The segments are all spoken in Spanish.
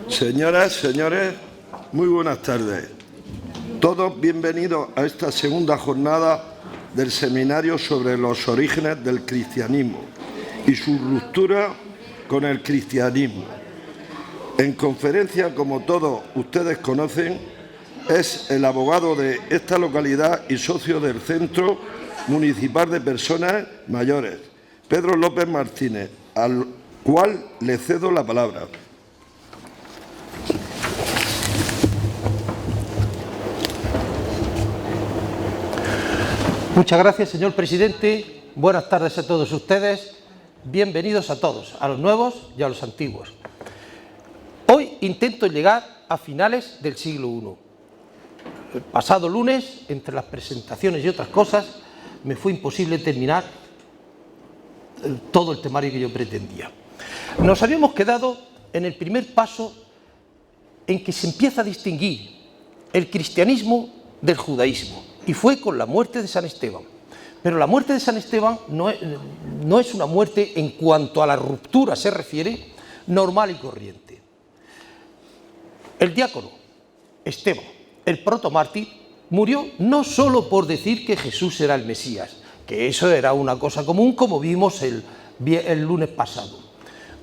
Señoras, señores, muy buenas tardes. Todos bienvenidos a esta segunda jornada del seminario sobre los orígenes del cristianismo y su ruptura con el cristianismo. En conferencia, como todos ustedes conocen, es el abogado de esta localidad y socio del Centro Municipal de Personas Mayores, Pedro López Martínez, al cual le cedo la palabra. Muchas gracias, señor presidente. Buenas tardes a todos ustedes. Bienvenidos a todos, a los nuevos y a los antiguos. Hoy intento llegar a finales del siglo I. El pasado lunes, entre las presentaciones y otras cosas, me fue imposible terminar todo el temario que yo pretendía. Nos habíamos quedado en el primer paso en que se empieza a distinguir el cristianismo del judaísmo, y fue con la muerte de San Esteban. Pero la muerte de San Esteban no es una muerte, en cuanto a la ruptura se refiere, normal y corriente. El diácono Esteban, el protomártir, murió no solo por decir que Jesús era el Mesías, que eso era una cosa común, como vimos el lunes pasado.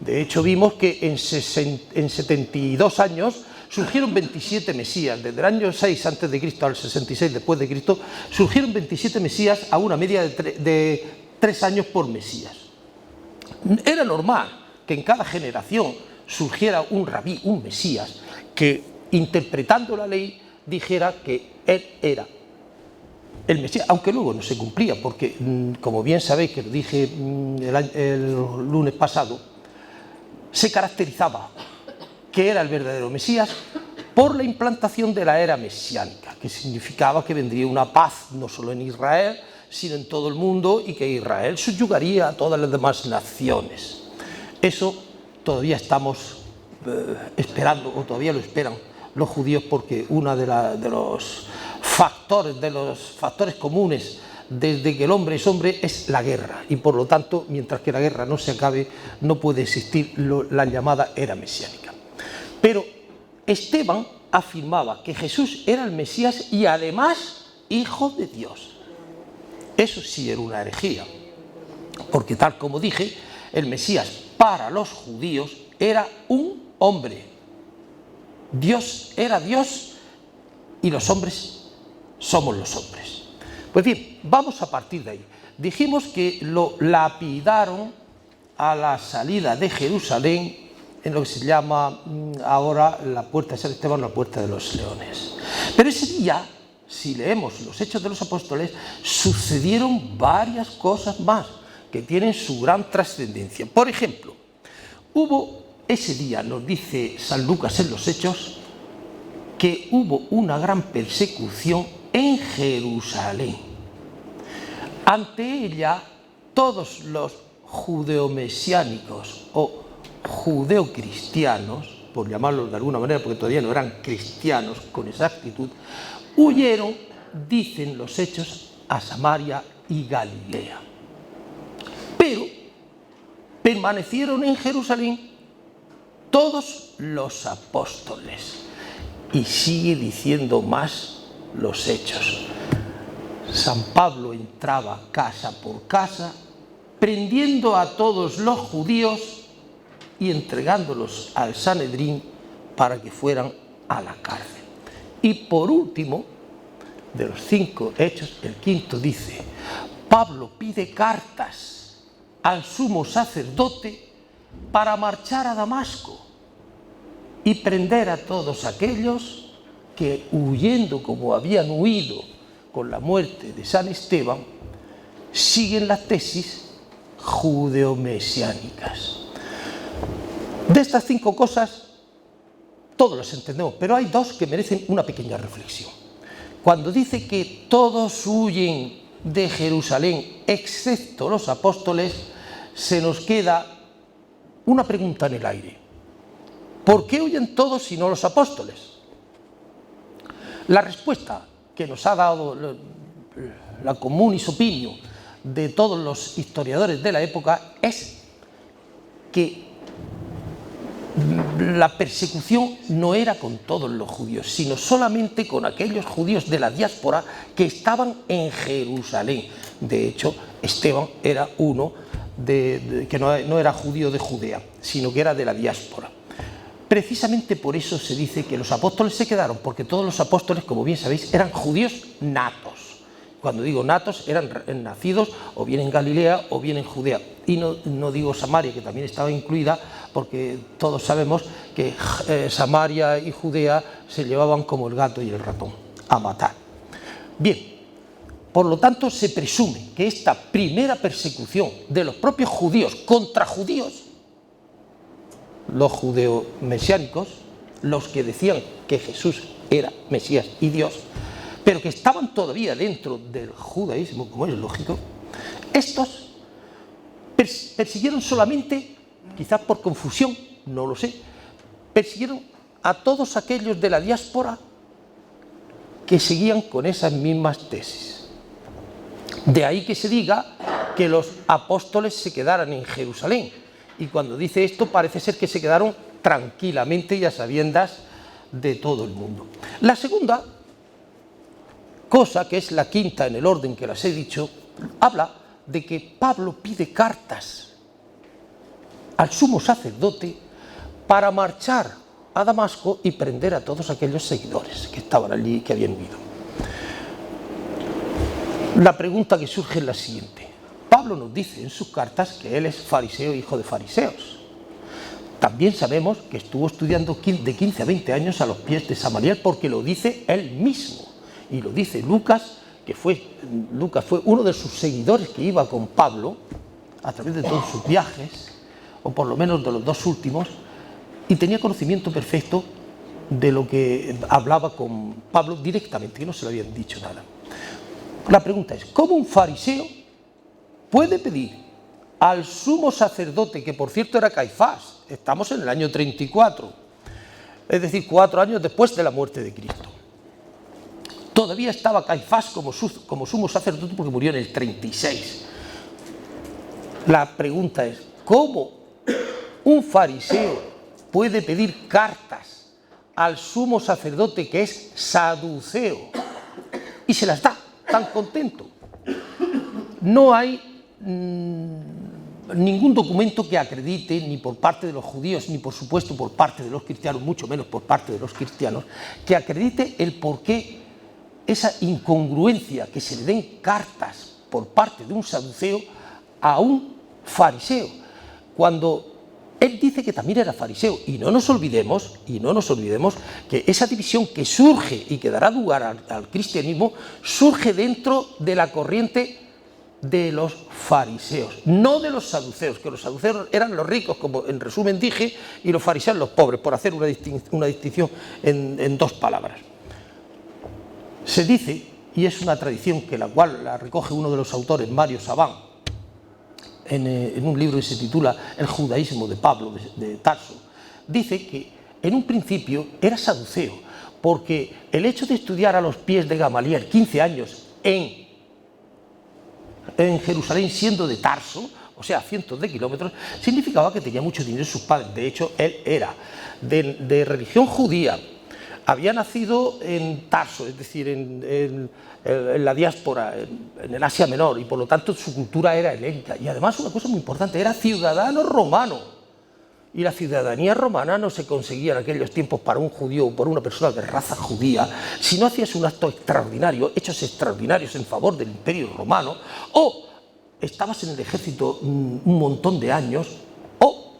De hecho, vimos que en 72 años surgieron 27 Mesías. Desde el año 6 a.C. al 66 después de Cristo, surgieron 27 Mesías a una media de 3 años por Mesías. Era normal que en cada generación surgiera un rabí, un Mesías, que interpretando la ley dijera que él era el Mesías, aunque luego no se cumplía, porque, como bien sabéis, que lo dije el lunes pasado, se caracterizaba que era el verdadero Mesías por la implantación de la era mesiánica, que significaba que vendría una paz no solo en Israel, sino en todo el mundo, y que Israel subyugaría a todas las demás naciones. Eso todavía estamos esperando, o todavía lo esperan los judíos, porque uno de los factores comunes desde que el hombre es hombre es la guerra, y por lo tanto, mientras que la guerra no se acabe, no puede existir la llamada era mesiánica. Pero Esteban afirmaba que Jesús era el Mesías y además hijo de Dios. Eso sí era una herejía, porque tal como dije, el Mesías para los judíos era un hombre. Dios era Dios y los hombres somos los hombres. Pues bien, vamos a partir de ahí. Dijimos que lo lapidaron a la salida de Jerusalén, en lo que se llama ahora la Puerta de San Esteban, la Puerta de los Leones. Pero ese día, si leemos los Hechos de los Apóstoles, sucedieron varias cosas más que tienen su gran trascendencia. Por ejemplo, ese día, nos dice San Lucas en los Hechos, que hubo una gran persecución en Jerusalén. Ante ella, todos los judeomesiánicos o judeocristianos, por llamarlos de alguna manera, porque todavía no eran cristianos con exactitud, huyeron, dicen los Hechos, a Samaria y Galilea. Pero permanecieron en Jerusalén todos los apóstoles. Y sigue diciendo más los Hechos. San Pablo entraba casa por casa, prendiendo a todos los judíos y entregándolos al Sanedrín para que fueran a la cárcel. Y por último, de los 5 hechos, el quinto dice: Pablo pide cartas al sumo sacerdote para marchar a Damasco y prender a todos aquellos que, huyendo como habían huido con la muerte de San Esteban, siguen las tesis judeomesiánicas. De estas 5 cosas, todos las entendemos, pero hay 2 que merecen una pequeña reflexión. Cuando dice que todos huyen de Jerusalén, excepto los apóstoles, se nos queda una pregunta en el aire. ¿Por qué huyen todos y no los apóstoles? La respuesta que nos ha dado la communis opinio de todos los historiadores de la época es que la persecución no era con todos los judíos, sino solamente con aquellos judíos de la diáspora que estaban en Jerusalén. De hecho, Esteban era uno que no era judío de Judea, sino que era de la diáspora. Precisamente por eso se dice que los apóstoles se quedaron, porque todos los apóstoles, como bien sabéis, eran judíos natos. Cuando digo natos, eran nacidos o bien en Galilea o bien en Judea. Y no digo Samaria, que también estaba incluida, porque todos sabemos que Samaria y Judea se llevaban como el gato y el ratón, a matar. Bien, por lo tanto se presume que esta primera persecución de los propios judíos contra judíos, los judeo-mesiánicos, los que decían que Jesús era Mesías y Dios, pero que estaban todavía dentro del judaísmo, como es lógico, estos persiguieron solamente, quizás por confusión, no lo sé, persiguieron a todos aquellos de la diáspora que seguían con esas mismas tesis. De ahí que se diga que los apóstoles se quedaran en Jerusalén. Y cuando dice esto parece ser que se quedaron tranquilamente y a sabiendas de todo el mundo. La segunda cosa, que es la quinta en el orden que las he dicho, habla de que Pablo pide cartas al sumo sacerdote para marchar a Damasco y prender a todos aquellos seguidores que estaban allí y que habían huido. La pregunta que surge es la siguiente. Pablo nos dice en sus cartas que él es fariseo, hijo de fariseos. También sabemos que estuvo estudiando de 15 a 20 años a los pies de Gamaliel, porque lo dice él mismo. Y lo dice Lucas, Lucas fue uno de sus seguidores que iba con Pablo a través de todos sus viajes, o por lo menos de los dos últimos, y tenía conocimiento perfecto de lo que hablaba con Pablo directamente, que no se le habían dicho nada. La pregunta es, ¿cómo un fariseo puede pedir al sumo sacerdote, que por cierto era Caifás, estamos en el año 34, es decir, 4 años después de la muerte de Cristo? Todavía estaba Caifás como sumo sacerdote porque murió en el 36. La pregunta es, ¿cómo un fariseo puede pedir cartas al sumo sacerdote que es saduceo y se las da tan contento? No hay ningún documento que acredite, ni por parte de los judíos, ni por supuesto por parte de los cristianos, mucho menos por parte de los cristianos, que acredite el porqué esa incongruencia que se le den cartas por parte de un saduceo a un fariseo, cuando él dice que también era fariseo. Y no nos olvidemos que esa división que surge y que dará lugar al cristianismo surge dentro de la corriente de los fariseos, no de los saduceos, que los saduceos eran los ricos, como en resumen dije, y los fariseos los pobres, por hacer una distinción en dos palabras. Se dice, y es una tradición que la cual la recoge uno de los autores, Mario Sabán, en un libro que se titula El judaísmo de Pablo de Tarso, dice que en un principio era saduceo, porque el hecho de estudiar a los pies de Gamaliel 15 años en Jerusalén, siendo de Tarso, o sea, cientos de kilómetros, significaba que tenía mucho dinero sus padres. De hecho, él era de religión judía, había nacido en Tarso, es decir, en la diáspora, en el Asia Menor, y por lo tanto su cultura era helénica. Y además, una cosa muy importante, era ciudadano romano. Y la ciudadanía romana no se conseguía en aquellos tiempos para un judío o por una persona de raza judía si no hacías un acto extraordinario, hechos extraordinarios en favor del Imperio Romano, o estabas en el ejército un montón de años, o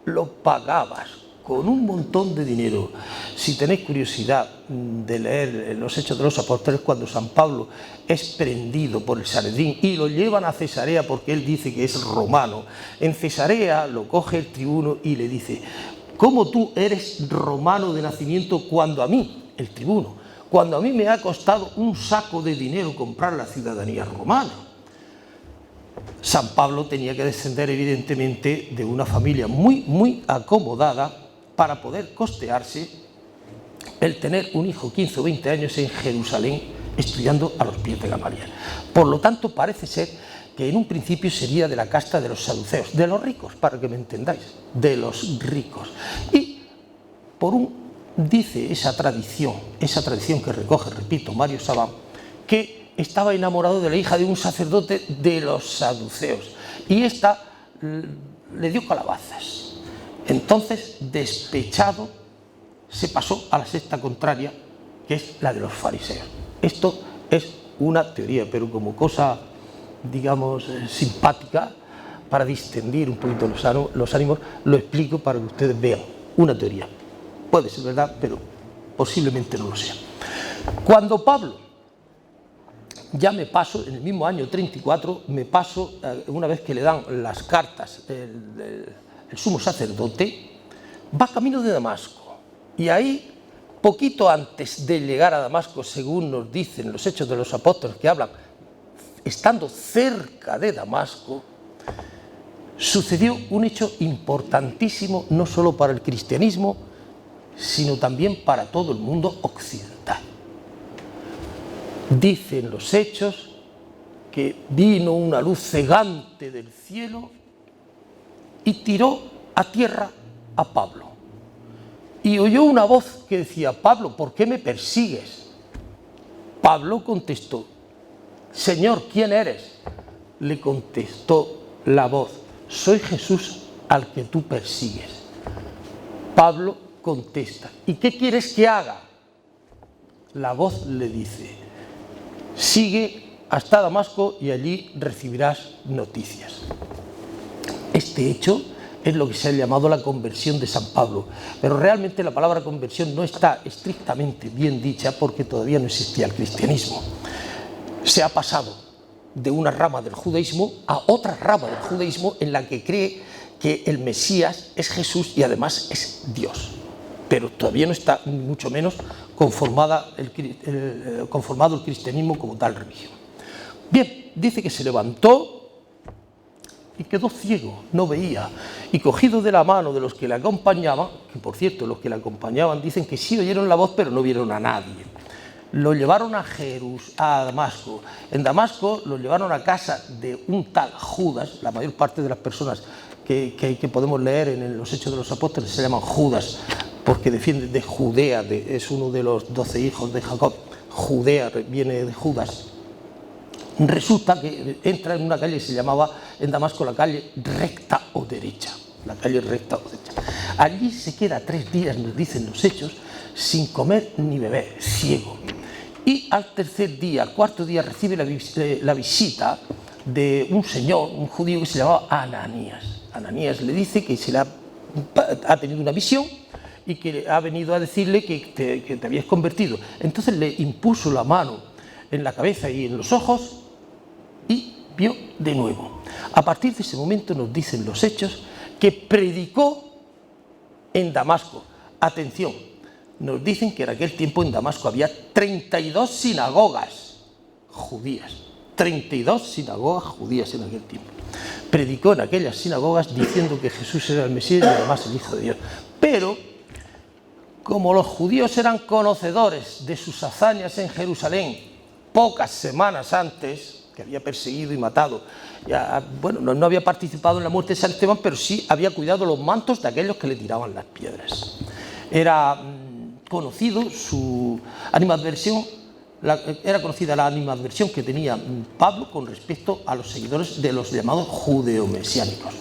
lo pagabas con un montón de dinero. Si tenéis curiosidad de leer los Hechos de los Apóstoles, cuando San Pablo es prendido por el Sanedrín y lo llevan a Cesarea porque él dice que es romano, en Cesarea lo coge el tribuno y le dice: ¿cómo tú eres romano de nacimiento cuando a mí, el tribuno, cuando a mí me ha costado un saco de dinero comprar la ciudadanía romana? San Pablo tenía que descender evidentemente de una familia muy acomodada para poder costearse el tener un hijo 15 o 20 años en Jerusalén estudiando a los pies de Gamaliel. Por lo tanto, parece ser que en un principio sería de la casta de los saduceos, de los ricos, para que me entendáis, de los ricos. Y dice esa tradición que recoge, repito, Mario Sabán, que estaba enamorado de la hija de un sacerdote de los saduceos y ésta le dio calabazas. Entonces, despechado, se pasó a la secta contraria, que es la de los fariseos. Esto es una teoría, pero como cosa, digamos, simpática, para distendir un poquito los ánimos, lo explico para que ustedes vean. Una teoría. Puede ser verdad, pero posiblemente no lo sea. Cuando Pablo, ya me paso, en el mismo año 34, me paso, una vez que le dan las cartas el sumo sacerdote, va camino de Damasco. Y ahí, poquito antes de llegar a Damasco, según nos dicen los Hechos de los Apóstoles que hablan, estando cerca de Damasco, sucedió un hecho importantísimo, no solo para el cristianismo, sino también para todo el mundo occidental. Dicen los Hechos que vino una luz cegante del cielo y tiró a tierra a Pablo. Y oyó una voz que decía: Pablo, ¿por qué me persigues? Pablo contestó: Señor, ¿quién eres? Le contestó la voz: soy Jesús al que tú persigues. Pablo contesta: ¿y qué quieres que haga? La voz le dice: sigue hasta Damasco y allí recibirás noticias. Este hecho es lo que se ha llamado la conversión de San Pablo, pero realmente la palabra conversión no está estrictamente bien dicha porque todavía no existía el cristianismo. Se ha pasado de una rama del judaísmo a otra rama del judaísmo en la que cree que el Mesías es Jesús y además es Dios, pero todavía no está ni mucho menos conformado el cristianismo como tal religión. Bien, dice que se levantó y quedó ciego, no veía, y cogido de la mano de los que le acompañaban, que por cierto los que le acompañaban dicen que sí oyeron la voz pero no vieron a nadie, lo llevaron a Damasco. En Damasco lo llevaron a casa de un tal Judas. La mayor parte de las personas que podemos leer en los Hechos de los Apóstoles se llaman Judas porque descienden de Judea, es uno de los 12 hijos de Jacob. Judea viene de Judas. Resulta que entra en una calle que se llamaba en Damasco la calle recta o derecha. La calle recta o derecha. Allí se queda 3 días, nos dicen los Hechos, sin comer ni beber, ciego. Y al tercer día, al cuarto día, recibe la visita de un señor, un judío que se llamaba Ananías. Ananías le dice que ha tenido una visión y que ha venido a decirle que te habías convertido. Entonces le impuso la mano en la cabeza y en los ojos y vio de nuevo. A partir de ese momento nos dicen los Hechos que predicó en Damasco. Atención, nos dicen que en aquel tiempo en Damasco había 32 sinagogas judías. 32 sinagogas judías en aquel tiempo. Predicó en aquellas sinagogas diciendo que Jesús era el Mesías y además el Hijo de Dios. Pero, como los judíos eran conocedores de sus hazañas en Jerusalén pocas semanas antes, que había perseguido y matado, no había participado en la muerte de San Esteban, pero sí había cuidado los mantos de aquellos que le tiraban las piedras. Era conocido su animadversión, era conocida la animadversión que tenía Pablo con respecto a los seguidores de los llamados judeomesiánicos.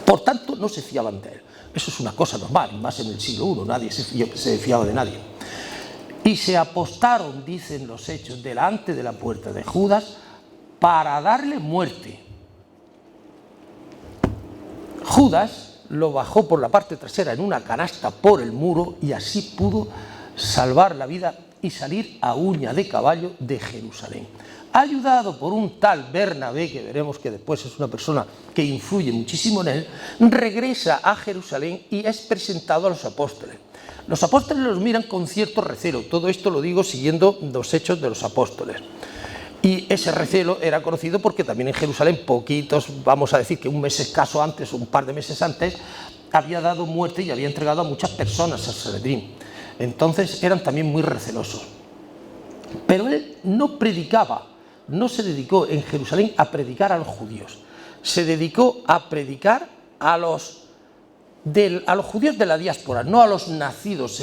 Por tanto, no se fiaban de él. Eso es una cosa normal, y más en el siglo I, nadie se fiaba de nadie. Y se apostaron, dicen los Hechos, delante de la puerta de Judas para darle muerte. Judas lo bajó por la parte trasera en una canasta por el muro y así pudo salvar la vida y salir a uña de caballo de Jerusalén. Ayudado por un tal Bernabé, que veremos que después es una persona que influye muchísimo en él, regresa a Jerusalén y es presentado a los apóstoles. Los apóstoles los miran con cierto recelo, todo esto lo digo siguiendo los Hechos de los Apóstoles. Y ese recelo era conocido porque también en Jerusalén, vamos a decir que un mes escaso antes, un par de meses antes, había dado muerte y había entregado a muchas personas al Sanedrín. Entonces eran también muy recelosos. Pero él no predicaba, no se dedicó en Jerusalén a predicar a los judíos, se dedicó a predicar a los a los judíos de la diáspora, no a los nacidos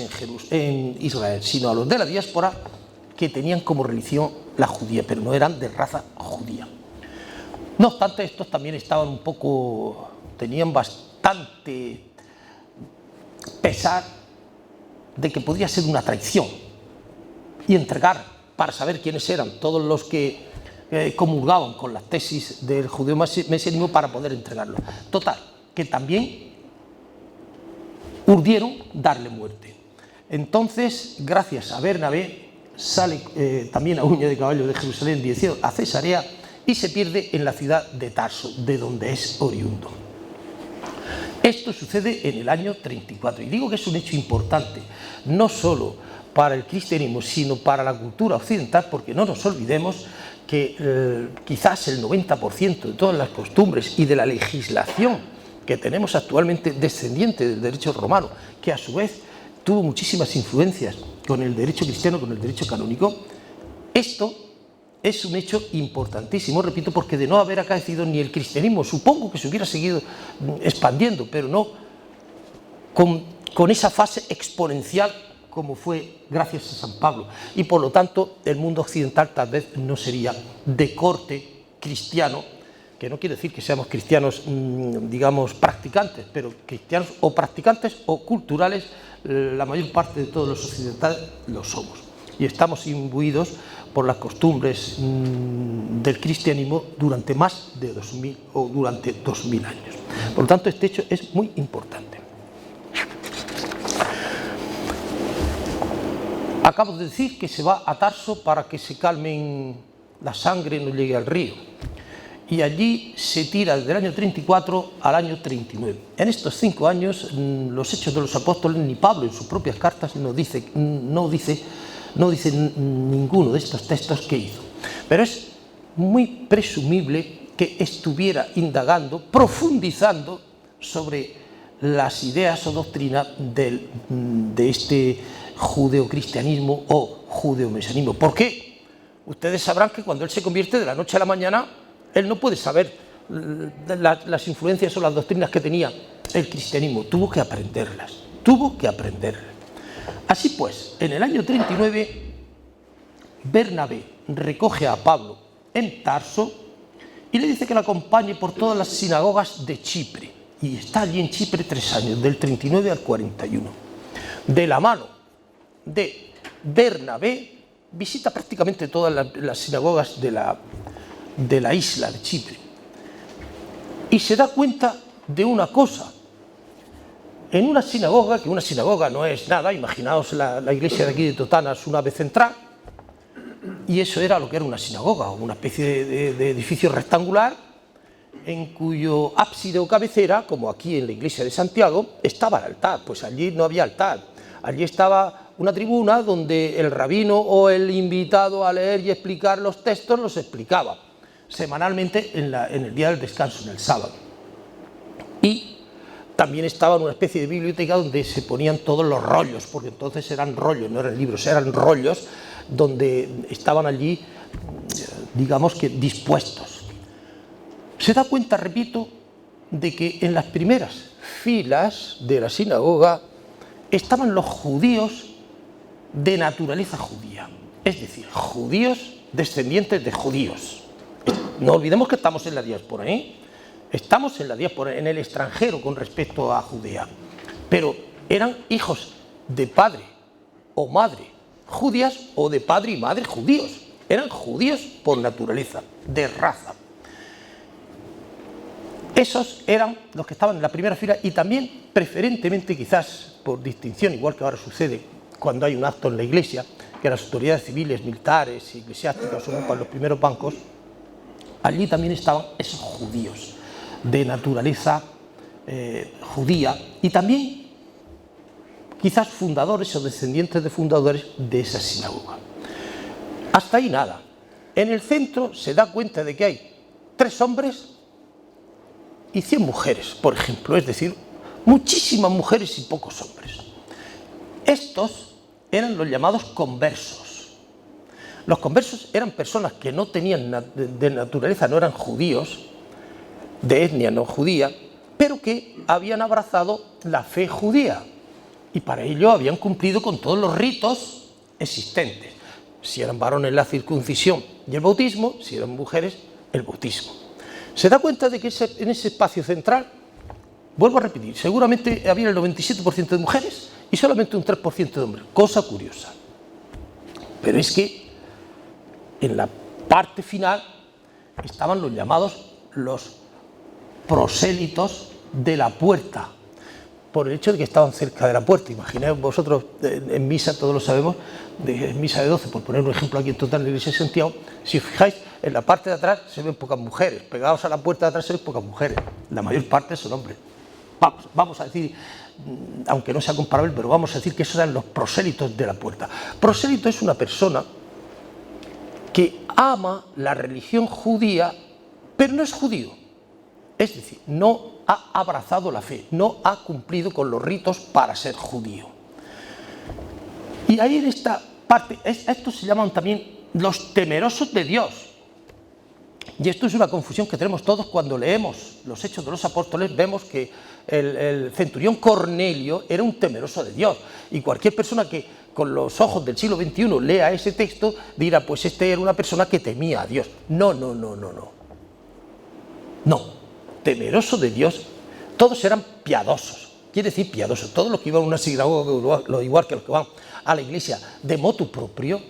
en Israel, sino a los de la diáspora que tenían como religión la judía, pero no eran de raza judía. No obstante, estos también estaban tenían bastante pesar de que podría ser una traición y entregar para saber quiénes eran todos los que comulgaban con las tesis del judeo-mesianismo para poder entregarlo. Total, que también urdieron darle muerte. Entonces, gracias a Bernabé, sale también a uña de caballo de Jerusalén, dirección a Cesarea, y se pierde en la ciudad de Tarso, de donde es oriundo. Esto sucede en el año 34, y digo que es un hecho importante, no solo para el cristianismo, sino para la cultura occidental, porque no nos olvidemos que quizás el 90% de todas las costumbres y de la legislación que tenemos actualmente descendiente del derecho romano, que a su vez tuvo muchísimas influencias con el derecho cristiano, con el derecho canónico, esto es un hecho importantísimo, repito, porque de no haber acaecido ni el cristianismo, supongo que se hubiera seguido expandiendo, pero no con esa fase exponencial como fue gracias a San Pablo. Y por lo tanto, el mundo occidental tal vez no sería de corte cristiano, que no quiere decir que seamos cristianos, digamos, practicantes, pero cristianos o practicantes o culturales, la mayor parte de todos los occidentales lo somos. Y estamos imbuidos por las costumbres del cristianismo durante más de 2000 o durante 2000 años. Por lo tanto, este hecho es muy importante. Acabo de decir que se va a Tarso para que se calmen, la sangre no llegue al río. Y allí se tira desde el año 34 al año 39. En estos 5 años, los Hechos de los Apóstoles, ni Pablo en sus propias cartas no dice ninguno de estos textos que hizo. Pero es muy presumible que estuviera indagando, profundizando sobre las ideas o doctrinas de este judeocristianismo o judeomesianismo. ¿Por qué? Ustedes sabrán que cuando él se convierte de la noche a la mañana, él no puede saber las influencias o las doctrinas que tenía el cristianismo. Tuvo que aprenderlas. Así pues, en el año 39, Bernabé recoge a Pablo en Tarso y le dice que lo acompañe por todas las sinagogas de Chipre. Y está allí en Chipre 3 años, del 39 al 41. De la mano de Bernabé, visita prácticamente todas las sinagogas de la isla de Chipre. Y se da cuenta de una cosa. En una sinagoga, que una sinagoga no es nada, imaginaos la iglesia de aquí de Totana, es una nave central, y eso era lo que era una sinagoga, una especie de edificio rectangular, en cuyo ábside o cabecera, como aquí en la iglesia de Santiago, estaba el altar. Pues allí no había altar, allí estaba una tribuna donde el rabino o el invitado a leer y explicar los textos los explicaba semanalmente en el día del descanso, en el sábado. Y también estaba en una especie de biblioteca donde se ponían todos los rollos, porque entonces eran rollos, no eran libros, eran rollos donde estaban allí, digamos que dispuestos. Se da cuenta, repito, de que en las primeras filas de la sinagoga estaban los judíos de naturaleza judía, es decir, judíos descendientes de judíos. No olvidemos que estamos en la diáspora, Estamos en la diáspora, en el extranjero con respecto a Judea, pero eran hijos de padre o madre judías o de padre y madre judíos. Eran judíos por naturaleza, de raza. Esos eran los que estaban en la primera fila y también preferentemente, quizás por distinción, igual que ahora sucede cuando hay un acto en la iglesia, que las autoridades civiles, militares y eclesiásticas ocupan los primeros bancos, allí también estaban esos judíos de naturaleza judía y también quizás fundadores o descendientes de fundadores de esa sinagoga. Hasta ahí nada. En el centro se da cuenta de que hay 3 hombres y 100 mujeres, por ejemplo, es decir, muchísimas mujeres y pocos hombres. Estos eran los llamados conversos. Los conversos eran personas que no tenían de naturaleza, no eran judíos, de etnia no judía, pero que habían abrazado la fe judía y para ello habían cumplido con todos los ritos existentes. Si eran varones, la circuncisión y el bautismo; si eran mujeres, el bautismo. Se da cuenta de que en ese espacio central, vuelvo a repetir, seguramente había el 97% de mujeres y solamente un 3% de hombres. Cosa curiosa. Pero es que en la parte final estaban los llamados los prosélitos de la puerta, por el hecho de que estaban cerca de la puerta. Imagináis vosotros, en misa, todos lo sabemos, en misa de 12, por poner un ejemplo aquí en total en la iglesia de Santiago, si os fijáis, en la parte de atrás se ven pocas mujeres, pegados a la puerta de atrás se ven pocas mujeres, la mayor parte son hombres. Vamos a decir, aunque no sea comparable, pero vamos a decir que esos eran los prosélitos de la puerta. Prosélito es una persona que ama la religión judía, pero no es judío. Es decir, no ha abrazado la fe, no ha cumplido con los ritos para ser judío. Y ahí en esta parte, estos se llaman también los temerosos de Dios. Y esto es una confusión que tenemos todos cuando leemos los Hechos de los Apóstoles. Vemos que el centurión Cornelio era un temeroso de Dios. Y cualquier persona que con los ojos del siglo XXI lea ese texto dirá, pues este era una persona que temía a Dios. No. No. Temeroso de Dios, todos eran piadosos. Quiere decir piadosos. Todos los que iban a una sinagoga, igual que los que van a la iglesia de motu propio,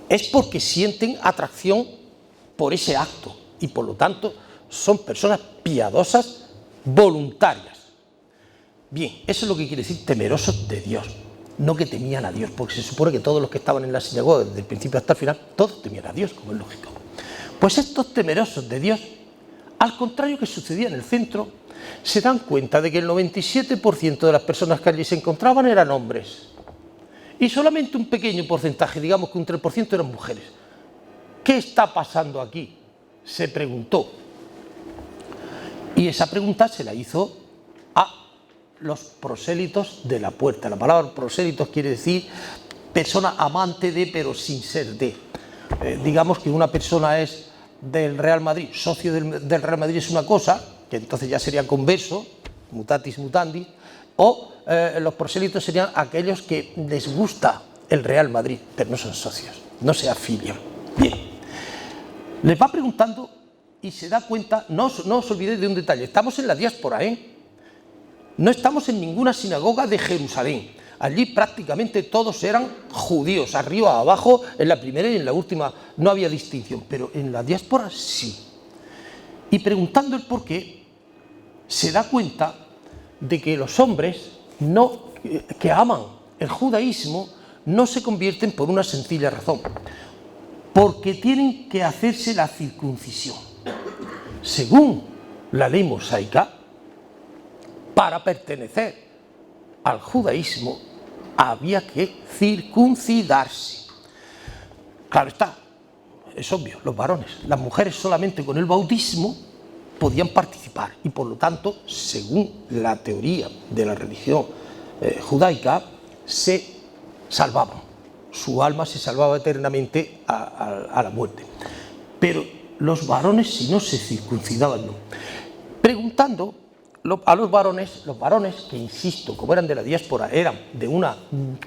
es porque sienten atracción por ese acto y por lo tanto son personas piadosas voluntarias. Bien, eso es lo que quiere decir temerosos de Dios, no que temían a Dios, porque se supone que todos los que estaban en la sinagoga desde el principio hasta el final, todos temían a Dios, como es lógico. Pues estos temerosos de Dios, al contrario que sucedía en el centro, se dan cuenta de que el 97% de las personas que allí se encontraban eran hombres y solamente un pequeño porcentaje, digamos que un 3%, eran mujeres. ¿Qué está pasando aquí?, se preguntó. Y esa pregunta se la hizo a los prosélitos de la puerta. La palabra prosélitos quiere decir persona amante de, pero sin ser de. Digamos que una persona es del Real Madrid, socio del Real Madrid es una cosa, que entonces ya sería converso, mutatis mutandis, o los prosélitos serían aquellos que les gusta el Real Madrid, pero no son socios, no se afilian. Bien, les va preguntando y se da cuenta, no os olvidéis de un detalle, estamos en la diáspora, no estamos en ninguna sinagoga de Jerusalén. Allí prácticamente todos eran judíos, arriba, abajo, en la primera y en la última no había distinción, pero en la diáspora sí. Y preguntando el por qué, se da cuenta de que los hombres que aman el judaísmo no se convierten por una sencilla razón, porque tienen que hacerse la circuncisión. Según la ley mosaica, para pertenecer al judaísmo había que circuncidarse. Claro está, es obvio, los varones. Las mujeres solamente con el bautismo podían participar y por lo tanto, según la teoría de la religión judaica, se salvaban. Su alma se salvaba eternamente a la muerte. Pero los varones, si no se circuncidaban, no. Preguntando a los varones, que insisto, como eran de la diáspora, eran de una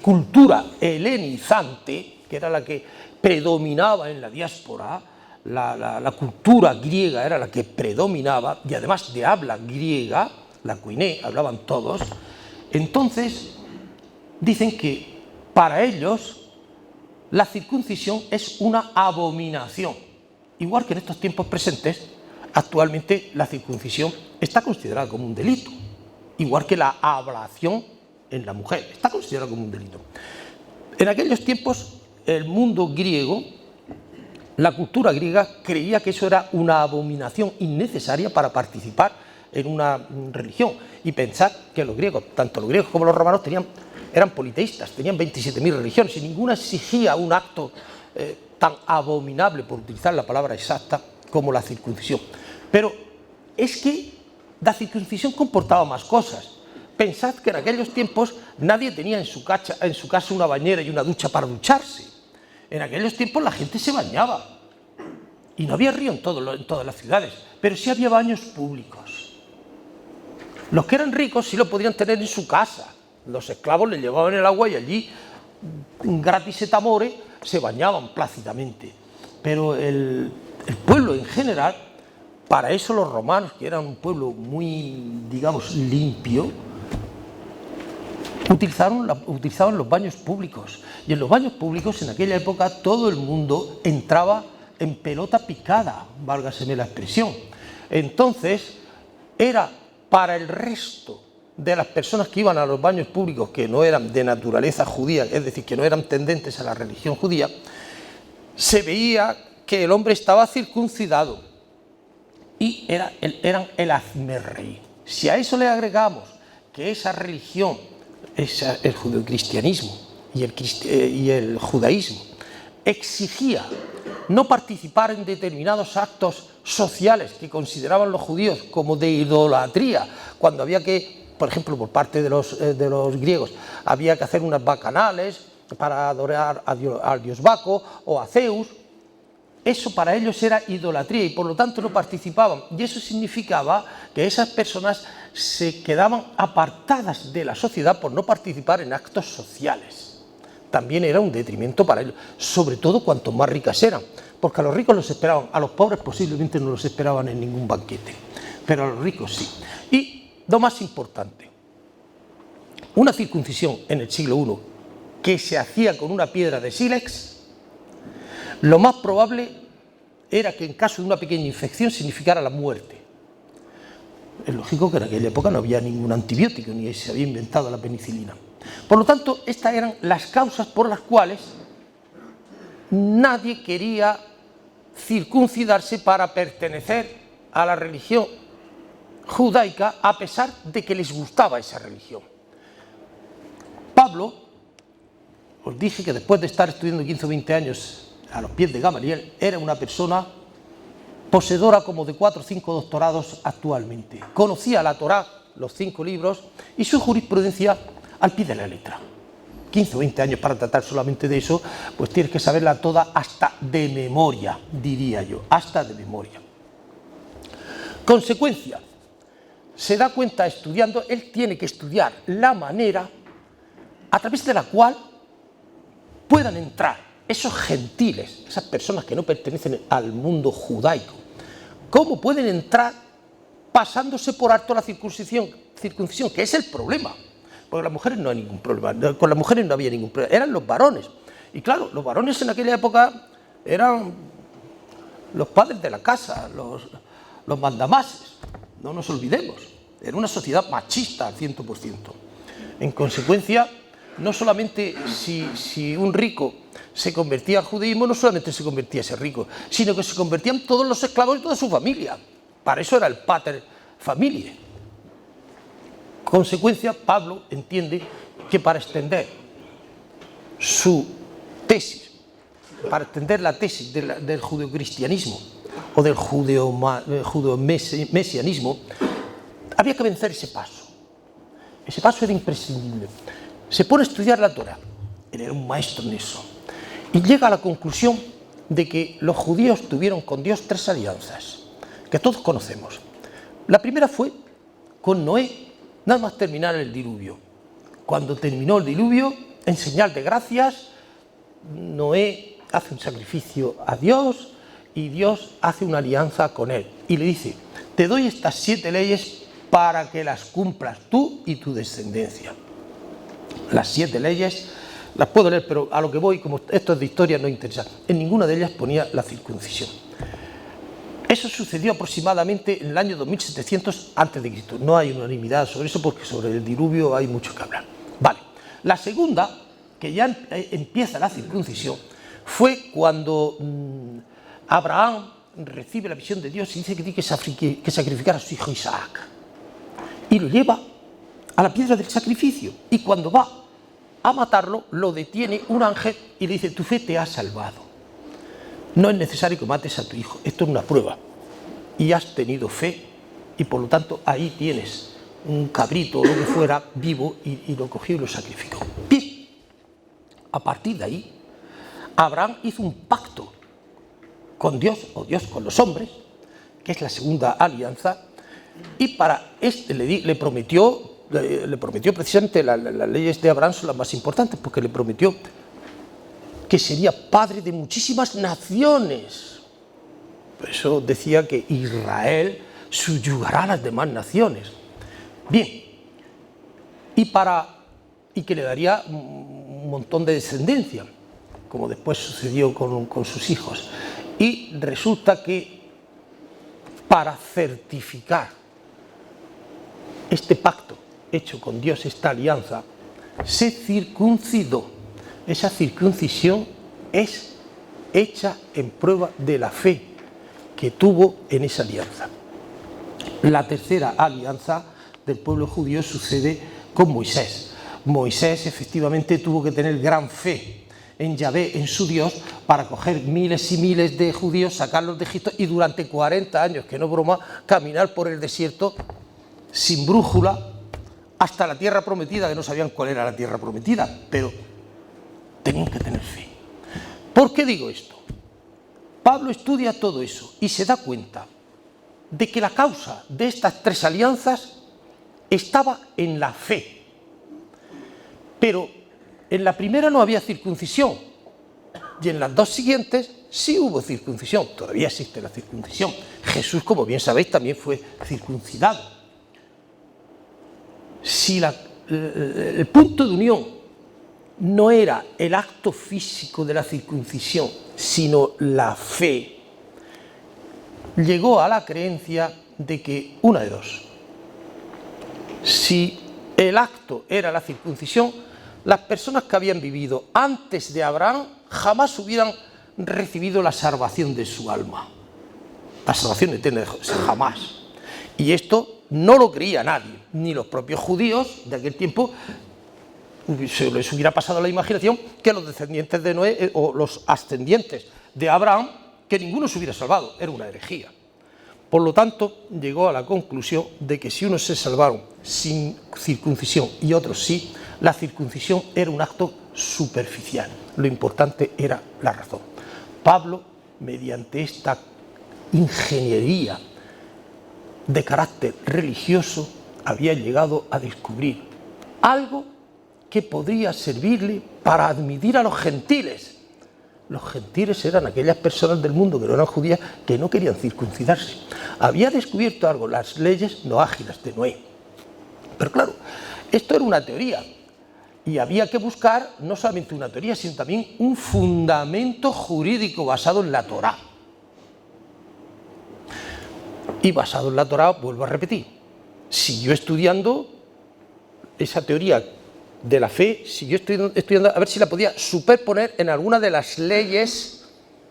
cultura helenizante, que era la que predominaba en la diáspora, la cultura griega era la que predominaba, y además de habla griega, la koiné, hablaban todos. Entonces dicen que para ellos la circuncisión es una abominación, igual que en estos tiempos presentes. Actualmente la circuncisión está considerada como un delito, igual que la ablación en la mujer, está considerada como un delito. En aquellos tiempos, el mundo griego, la cultura griega, creía que eso era una abominación innecesaria para participar en una religión. Y pensad que los griegos, tanto los griegos como los romanos, eran politeístas, tenían 27.000 religiones y ninguna exigía un acto tan abominable, por utilizar la palabra exacta, como la circuncisión. Pero es que la circuncisión comportaba más cosas. Pensad que en aquellos tiempos nadie tenía en su casa una bañera y una ducha para ducharse. En aquellos tiempos la gente se bañaba y no había río en todas las ciudades, pero sí había baños públicos. Los que eran ricos sí lo podían tener en su casa. Los esclavos les llevaban el agua y allí, gratis et amore, se bañaban plácidamente. Pero el pueblo en general, para eso los romanos, que eran un pueblo muy, digamos, limpio, utilizaban los baños públicos. Y en los baños públicos, en aquella época, todo el mundo entraba en pelota picada, válgaseme la expresión. Entonces, era para el resto de las personas que iban a los baños públicos, que no eran de naturaleza judía, es decir, que no eran tendentes a la religión judía, se veía que el hombre estaba circuncidado y eran el hazmerrey. Si a eso le agregamos que esa religión, el judeocristianismo y el judaísmo, exigía no participar en determinados actos sociales que consideraban los judíos como de idolatría, cuando había que, por ejemplo, por parte de los griegos, había que hacer unas bacanales para adorar al dios Baco o a Zeus. Eso para ellos era idolatría y por lo tanto no participaban. Y eso significaba que esas personas se quedaban apartadas de la sociedad por no participar en actos sociales. También era un detrimento para ellos, sobre todo cuanto más ricas eran, porque a los ricos los esperaban, a los pobres posiblemente no los esperaban en ningún banquete, pero a los ricos sí. Y lo más importante, una circuncisión en el siglo I que se hacía con una piedra de sílex, lo más probable era que en caso de una pequeña infección significara la muerte. Es lógico que en aquella época no había ningún antibiótico ni se había inventado la penicilina. Por lo tanto, estas eran las causas por las cuales nadie quería circuncidarse para pertenecer a la religión judaica, a pesar de que les gustaba esa religión. Pablo, os dije que después de estar estudiando 15 o 20 años a los pies de Gamaliel, era una persona poseedora como de 4 o 5 doctorados actualmente. Conocía la Torá, los 5 libros, y su jurisprudencia al pie de la letra. 15 o 20 años para tratar solamente de eso, pues tienes que saberla toda hasta de memoria, diría yo, hasta de memoria. Consecuencia, se da cuenta estudiando, él tiene que estudiar la manera a través de la cual puedan entrar esos gentiles, esas personas que no pertenecen al mundo judaico, ¿cómo pueden entrar pasándose por alto la circuncisión, que es el problema? Porque las mujeres no hay ningún problema, con las mujeres no había ningún problema, eran los varones. Y claro, los varones en aquella época eran los padres de la casa, los mandamases, no nos olvidemos, era una sociedad machista al 100%. En consecuencia, no solamente si un rico se convertía al judaísmo, no solamente se convertía ese rico, sino que se convertían todos los esclavos y toda su familia. Para eso era el pater familiae. Consecuencia, Pablo entiende que para extender su tesis, para extender la tesis del judeocristianismo o del judeomesianismo, había que vencer ese paso. Ese paso era imprescindible. Se pone a estudiar la Torá, él era un maestro en eso, y llega a la conclusión de que los judíos tuvieron con Dios 3 alianzas, que todos conocemos. La primera fue con Noé, nada más terminar el diluvio. Cuando terminó el diluvio, en señal de gracias, Noé hace un sacrificio a Dios y Dios hace una alianza con él. Y le dice, te doy estas 7 leyes para que las cumplas tú y tu descendencia. Las 7 leyes las puedo leer, pero a lo que voy, como esto es de historia, no interesa. En ninguna de ellas ponía la circuncisión. Eso sucedió aproximadamente en el año 2700 a.C. No hay unanimidad sobre eso porque sobre el diluvio hay mucho que hablar. Vale. La segunda, que ya empieza la circuncisión, fue cuando Abraham recibe la visión de Dios y dice que tiene que sacrificar a su hijo Isaac. Y lo lleva a la piedra del sacrificio. Y cuando va a matarlo, lo detiene un ángel y le dice, tu fe te ha salvado. No es necesario que mates a tu hijo, esto es una prueba. Y has tenido fe y por lo tanto ahí tienes un cabrito o lo que fuera vivo y lo cogió y lo sacrificó. Bien, a partir de ahí, Abraham hizo un pacto con Dios, o Dios con los hombres, que es la segunda alianza, Y para este le prometió precisamente, las leyes de Abraham son las más importantes, porque le prometió que sería padre de muchísimas naciones. Por eso decía que Israel subyugará a las demás naciones. Bien, y que le daría un montón de descendencia, como después sucedió con sus hijos. Y resulta que para certificar este pacto hecho con Dios, esta alianza, se circuncidó. Esa circuncisión es hecha en prueba de la fe que tuvo en esa alianza. La tercera alianza del pueblo judío sucede con Moisés. Moisés efectivamente tuvo que tener gran fe en Yahvé, en su Dios, para coger miles y miles de judíos, sacarlos de Egipto y durante 40 años, que no broma, caminar por el desierto sin brújula hasta la tierra prometida, que no sabían cuál era la tierra prometida, pero tenían que tener fe. ¿Por qué digo esto? Pablo estudia todo eso y se da cuenta de que la causa de estas tres alianzas estaba en la fe. Pero en la primera no había circuncisión y en las dos siguientes sí hubo circuncisión. Todavía existe la circuncisión. Jesús, como bien sabéis, también fue circuncidado. Si el punto de unión no era el acto físico de la circuncisión, sino la fe, llegó a la creencia de que una de dos. Si el acto era la circuncisión, las personas que habían vivido antes de Abraham jamás hubieran recibido la salvación de su alma. La salvación eterna, jamás. Y esto no lo creía nadie, ni los propios judíos de aquel tiempo. Se les hubiera pasado a la imaginación que los descendientes de Noé o los ascendientes de Abraham, que ninguno se hubiera salvado. Era una herejía. Por lo tanto, llegó a la conclusión de que si unos se salvaron sin circuncisión y otros sí, la circuncisión era un acto superficial. Lo importante era la razón. Pablo, mediante esta ingeniería de carácter religioso, había llegado a descubrir algo que podría servirle para admitir a los gentiles. Los gentiles eran aquellas personas del mundo que no eran judías, que no querían circuncidarse. Había descubierto algo, las leyes noágidas de Noé. Pero claro, esto era una teoría y había que buscar no solamente una teoría, sino también un fundamento jurídico basado en la Torá. Y basado en la Torá, vuelvo a repetir, siguió estudiando esa teoría de la fe, siguió estudiando a ver si la podía superponer en alguna de las leyes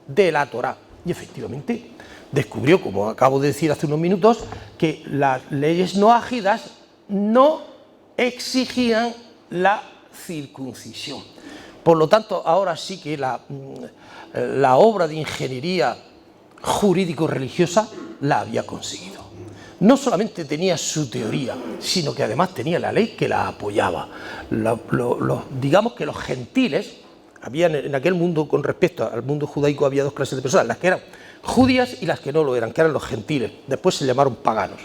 de la Torá. Y efectivamente descubrió, como acabo de decir hace unos minutos, que las leyes noágidas no exigían la circuncisión. Por lo tanto, ahora sí que la obra de ingeniería jurídico-religiosa la había conseguido. No solamente tenía su teoría, sino que además tenía la ley que la apoyaba. Digamos que los gentiles, habían en aquel mundo, con respecto al mundo judaico, había dos clases de personas, las que eran judías y las que no lo eran, que eran los gentiles. Después se llamaron paganos.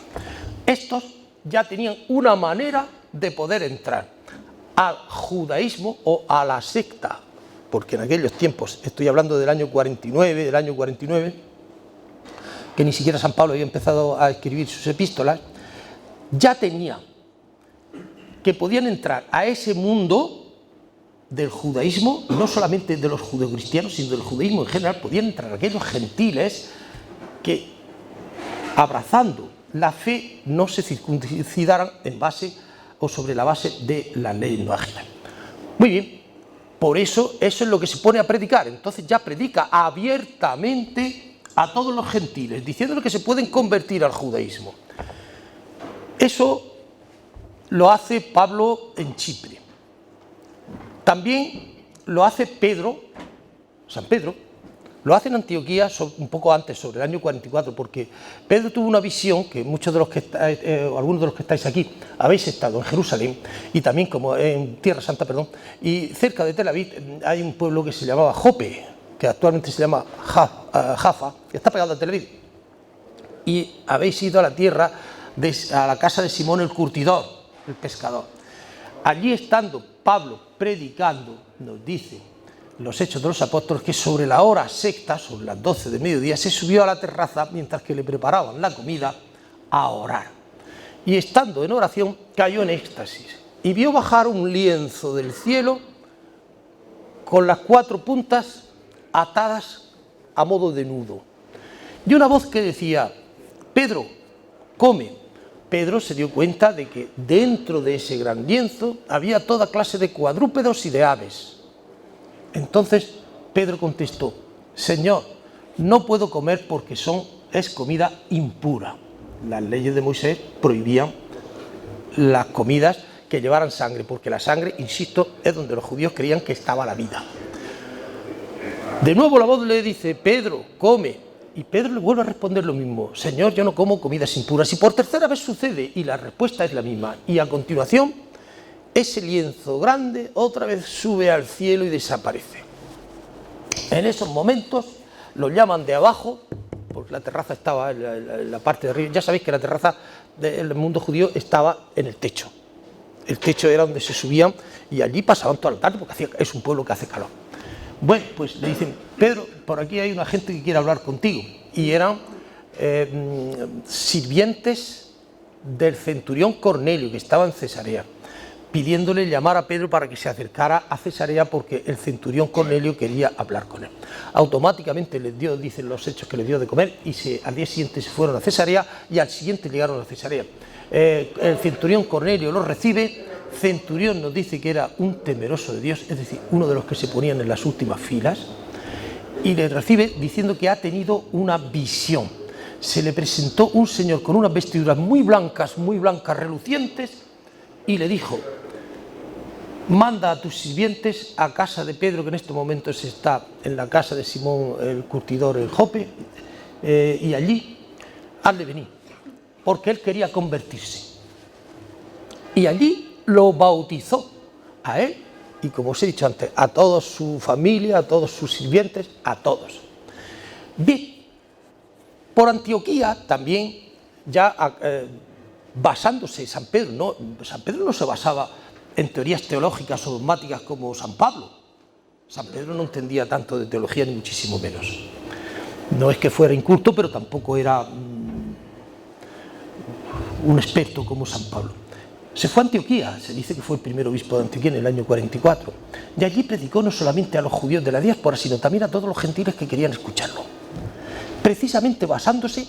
Estos ya tenían una manera de poder entrar al judaísmo o a la secta, porque en aquellos tiempos, estoy hablando del año 49, que ni siquiera San Pablo había empezado a escribir sus epístolas, ya tenía que podían entrar a ese mundo del judaísmo, no solamente de los judeocristianos, sino del judaísmo en general. Podían entrar aquellos gentiles que, abrazando la fe, no se circuncidaran en base o sobre la base de la ley noágica. Muy bien, por eso es lo que se pone a predicar. Entonces ya predica abiertamente a todos los gentiles, diciéndoles que se pueden convertir al judaísmo. Eso lo hace Pablo en Chipre. También lo hace San Pedro, lo hace en Antioquía un poco antes, sobre el año 44, porque Pedro tuvo una visión que muchos de los que algunos de los que estáis aquí habéis estado en Jerusalén y también como en Tierra Santa, y cerca de Tel Aviv hay un pueblo que se llamaba Jope, que actualmente se llama Jaffa, que está pegado a Tel Aviv. Y habéis ido a la tierra a la casa de Simón el curtidor, el pescador. Allí estando Pablo predicando, nos dice los Hechos de los Apóstoles, que sobre la hora sexta, sobre las 12 de mediodía, se subió a la terraza mientras que le preparaban la comida a orar. Y estando en oración cayó en éxtasis y vio bajar un lienzo del cielo con las 4 puntas atadas a modo de nudo. Y una voz que decía: Pedro, come. Pedro se dio cuenta de que dentro de ese gran lienzo había toda clase de cuadrúpedos y de aves. Entonces Pedro contestó: Señor, no puedo comer porque es comida impura. Las leyes de Moisés prohibían las comidas que llevaran sangre, porque la sangre, insisto, es donde los judíos creían que estaba la vida. De nuevo la voz le dice: Pedro, come. Y Pedro le vuelve a responder lo mismo: Señor, yo no como comidas impuras. Y por tercera vez sucede, y la respuesta es la misma. Y a continuación, ese lienzo grande otra vez sube al cielo y desaparece. En esos momentos lo llaman de abajo, porque la terraza estaba en la parte de arriba. Ya sabéis que la terraza del mundo judío estaba en el techo. El techo era donde se subían y allí pasaban toda la tarde, porque es un pueblo que hace calor. Bueno, pues le dicen: Pedro, por aquí hay una gente que quiere hablar contigo. Y eran sirvientes del centurión Cornelio, que estaba en Cesarea, pidiéndole llamar a Pedro para que se acercara a Cesarea, porque el centurión Cornelio quería hablar con él. Automáticamente les dio, dicen los Hechos, que les dio de comer, y al día siguiente se fueron a Cesarea, y al siguiente llegaron a Cesarea. El centurión Cornelio los recibe. Centurión nos dice que era un temeroso de Dios, es decir, uno de los que se ponían en las últimas filas, y le recibe diciendo que ha tenido una visión. Se le presentó un señor con unas vestiduras muy blancas, relucientes, y le dijo: manda a tus sirvientes a casa de Pedro, que en este momento se está en la casa de Simón el curtidor en Jope, y allí hazle venir, porque él quería convertirse. Y allí lo bautizó a él y, como os he dicho antes, a toda su familia, a todos sus sirvientes, a todos. Bien, por Antioquía también, ya basándose San Pedro no se basaba en teorías teológicas o dogmáticas como San Pablo. San Pedro no entendía tanto de teología, ni muchísimo menos. No es que fuera inculto, pero tampoco era un experto como San Pablo. Se fue a Antioquía, se dice que fue el primer obispo de Antioquía en el año 44, y allí predicó no solamente a los judíos de la diáspora, sino también a todos los gentiles que querían escucharlo, precisamente basándose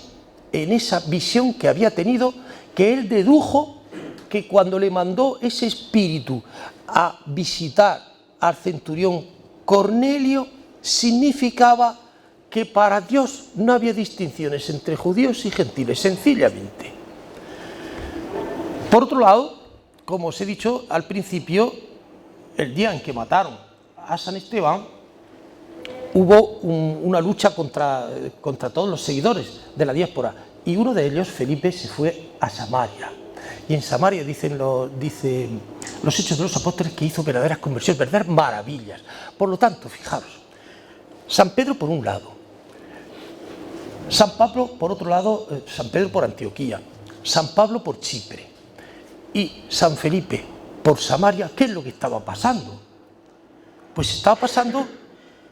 en esa visión que había tenido, que él dedujo que cuando le mandó ese espíritu a visitar al centurión Cornelio, significaba que para Dios no había distinciones entre judíos y gentiles, sencillamente. Por otro lado, como os he dicho al principio, el día en que mataron a San Esteban, hubo una lucha contra todos los seguidores de la diáspora, y uno de ellos, Felipe, se fue a Samaria. Y en Samaria dicen los Hechos de los Apóstoles que hizo verdaderas conversiones, verdaderas maravillas. Por lo tanto, fijaros, San Pedro por un lado, San Pablo por otro lado, San Pedro por Antioquía, San Pablo por Chipre y San Felipe por Samaria. ¿Qué es lo que estaba pasando? Pues estaba pasando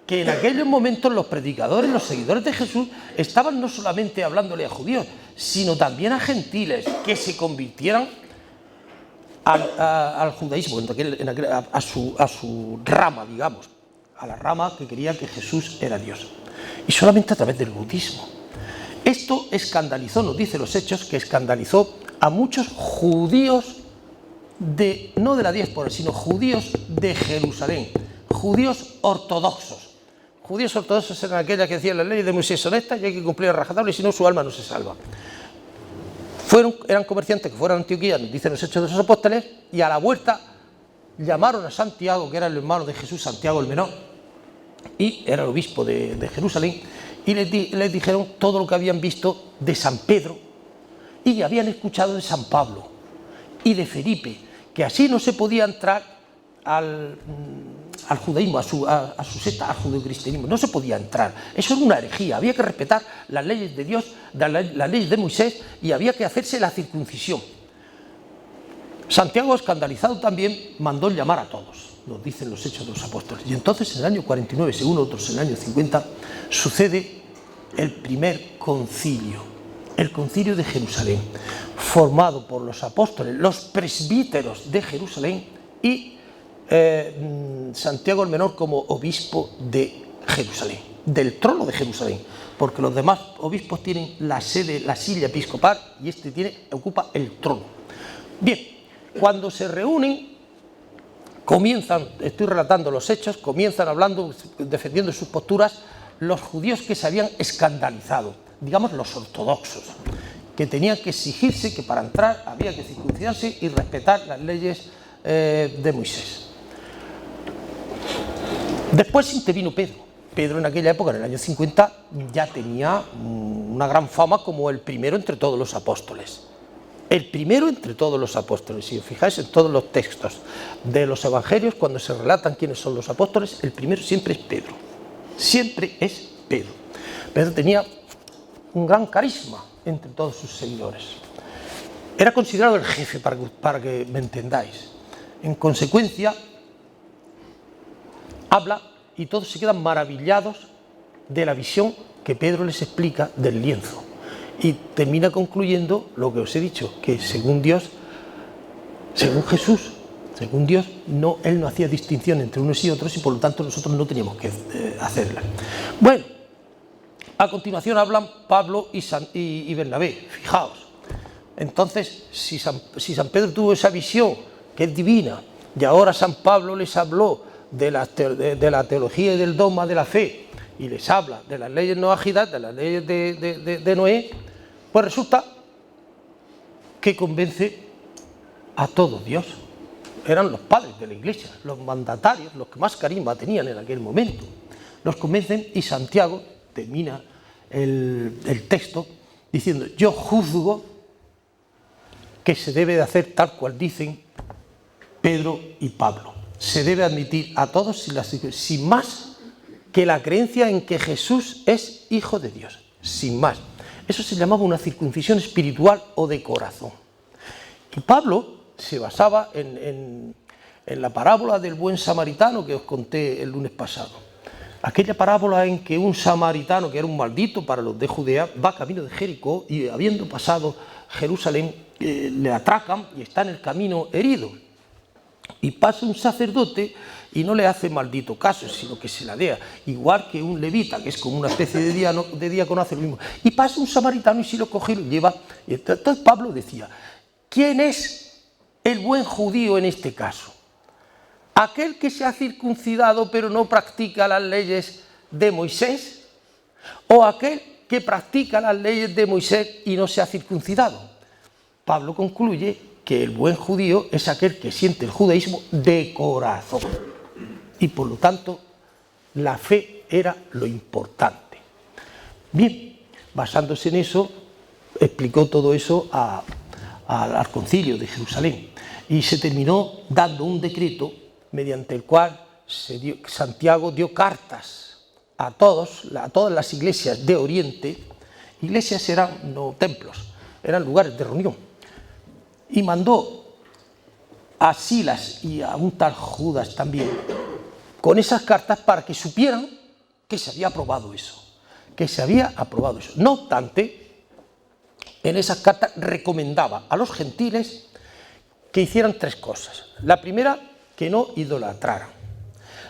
que en aquellos momentos los predicadores, los seguidores de Jesús, estaban no solamente hablándole a judíos, sino también a gentiles que se convirtieran al judaísmo, a su rama, digamos, a la rama que creía que Jesús era Dios, y solamente a través del bautismo. Esto escandalizó, nos dice los Hechos, que escandalizó a muchos judíos, no de la diáspora, sino judíos de Jerusalén, judíos ortodoxos. Judíos ortodoxos eran aquellas que decían: las leyes de Moisés son estas y hay que cumplir a rajatabla, y si no, su alma no se salva. Eran comerciantes que fueron a Antioquía, nos dicen los Hechos de los Apóstoles, y a la vuelta llamaron a Santiago, que era el hermano de Jesús, Santiago el menor, y era el obispo de Jerusalén, y les dijeron todo lo que habían visto de San Pedro y habían escuchado de San Pablo y de Felipe, que así no se podía entrar al judaísmo, a su secta, al judeocristianismo. No se podía entrar. Eso era una herejía. Había que respetar las leyes de Dios, las leyes de Moisés, y había que hacerse la circuncisión. Santiago, escandalizado también, mandó llamar a todos, nos dicen los Hechos de los Apóstoles. Y entonces, en el año 49, según otros, en el año 50, sucede el primer concilio, el concilio de Jerusalén, formado por los apóstoles, los presbíteros de Jerusalén y Santiago el Menor como obispo de Jerusalén, del trono de Jerusalén, porque los demás obispos tienen la sede, la silla episcopal, y este ocupa el trono. Bien, cuando se reúnen, comienzan, estoy relatando los hechos, comienzan hablando, defendiendo sus posturas, los judíos que se habían escandalizado, digamos los ortodoxos, que tenían que exigirse que para entrar había que circuncidarse y respetar las leyes de Moisés. Después intervino Pedro. Pedro en aquella época, en el año 50, ya tenía una gran fama como el primero entre todos los apóstoles. El primero entre todos los apóstoles. Si os fijáis en todos los textos de los evangelios, cuando se relatan quiénes son los apóstoles, el primero siempre es Pedro. Siempre es Pedro. Pedro tenía un gran carisma entre todos sus seguidores. Era considerado el jefe, para que me entendáis. En consecuencia, habla y todos se quedan maravillados de la visión que Pedro les explica del lienzo. Y termina concluyendo lo que os he dicho, que según Dios, según Jesús, según Dios, Él no hacía distinción entre unos y otros, y por lo tanto nosotros no teníamos que hacerla. Bueno, a continuación hablan Pablo y Bernabé, fijaos. Entonces, si San Pedro tuvo esa visión, que es divina, y ahora San Pablo les habló de la teología y del dogma de la fe, y les habla de las leyes noágidas, de las leyes de Noé, pues resulta que convence a todo Dios. Eran los padres de la Iglesia, los mandatarios, los que más carisma tenían en aquel momento. Los convencen y Santiago termina el texto diciendo: yo juzgo que se debe de hacer tal cual dicen Pedro y Pablo. Se debe admitir a todos sin más que la creencia en que Jesús es Hijo de Dios, sin más. Eso se llamaba una circuncisión espiritual o de corazón. Y Pablo se basaba en la parábola del buen samaritano que os conté el lunes pasado. Aquella parábola en que un samaritano, que era un maldito para los de Judea, va camino de Jericó y, habiendo pasado Jerusalén, le atracan y está en el camino herido. Y pasa un sacerdote y no le hace maldito caso, sino que se la dea, igual que un levita, que es como una especie de diácono, hace lo mismo. Y pasa un samaritano y si lo coge y lo lleva. Y entonces Pablo decía: ¿quién es el buen judío en este caso? ¿Aquel que se ha circuncidado pero no practica las leyes de Moisés? ¿O aquel que practica las leyes de Moisés y no se ha circuncidado? Pablo concluye que el buen judío es aquel que siente el judaísmo de corazón. Y por lo tanto, la fe era lo importante. Bien, basándose en eso, explicó todo eso al concilio de Jerusalén. Y se terminó dando un decreto mediante el cual Santiago dio cartas a todas las iglesias de Oriente. Iglesias eran no templos, eran lugares de reunión. Y mandó a Silas y a un tal Judas también con esas cartas para que supieran que se había aprobado eso. No obstante, en esas cartas recomendaba a los gentiles que hicieran tres cosas. La primera, que no idolatraran.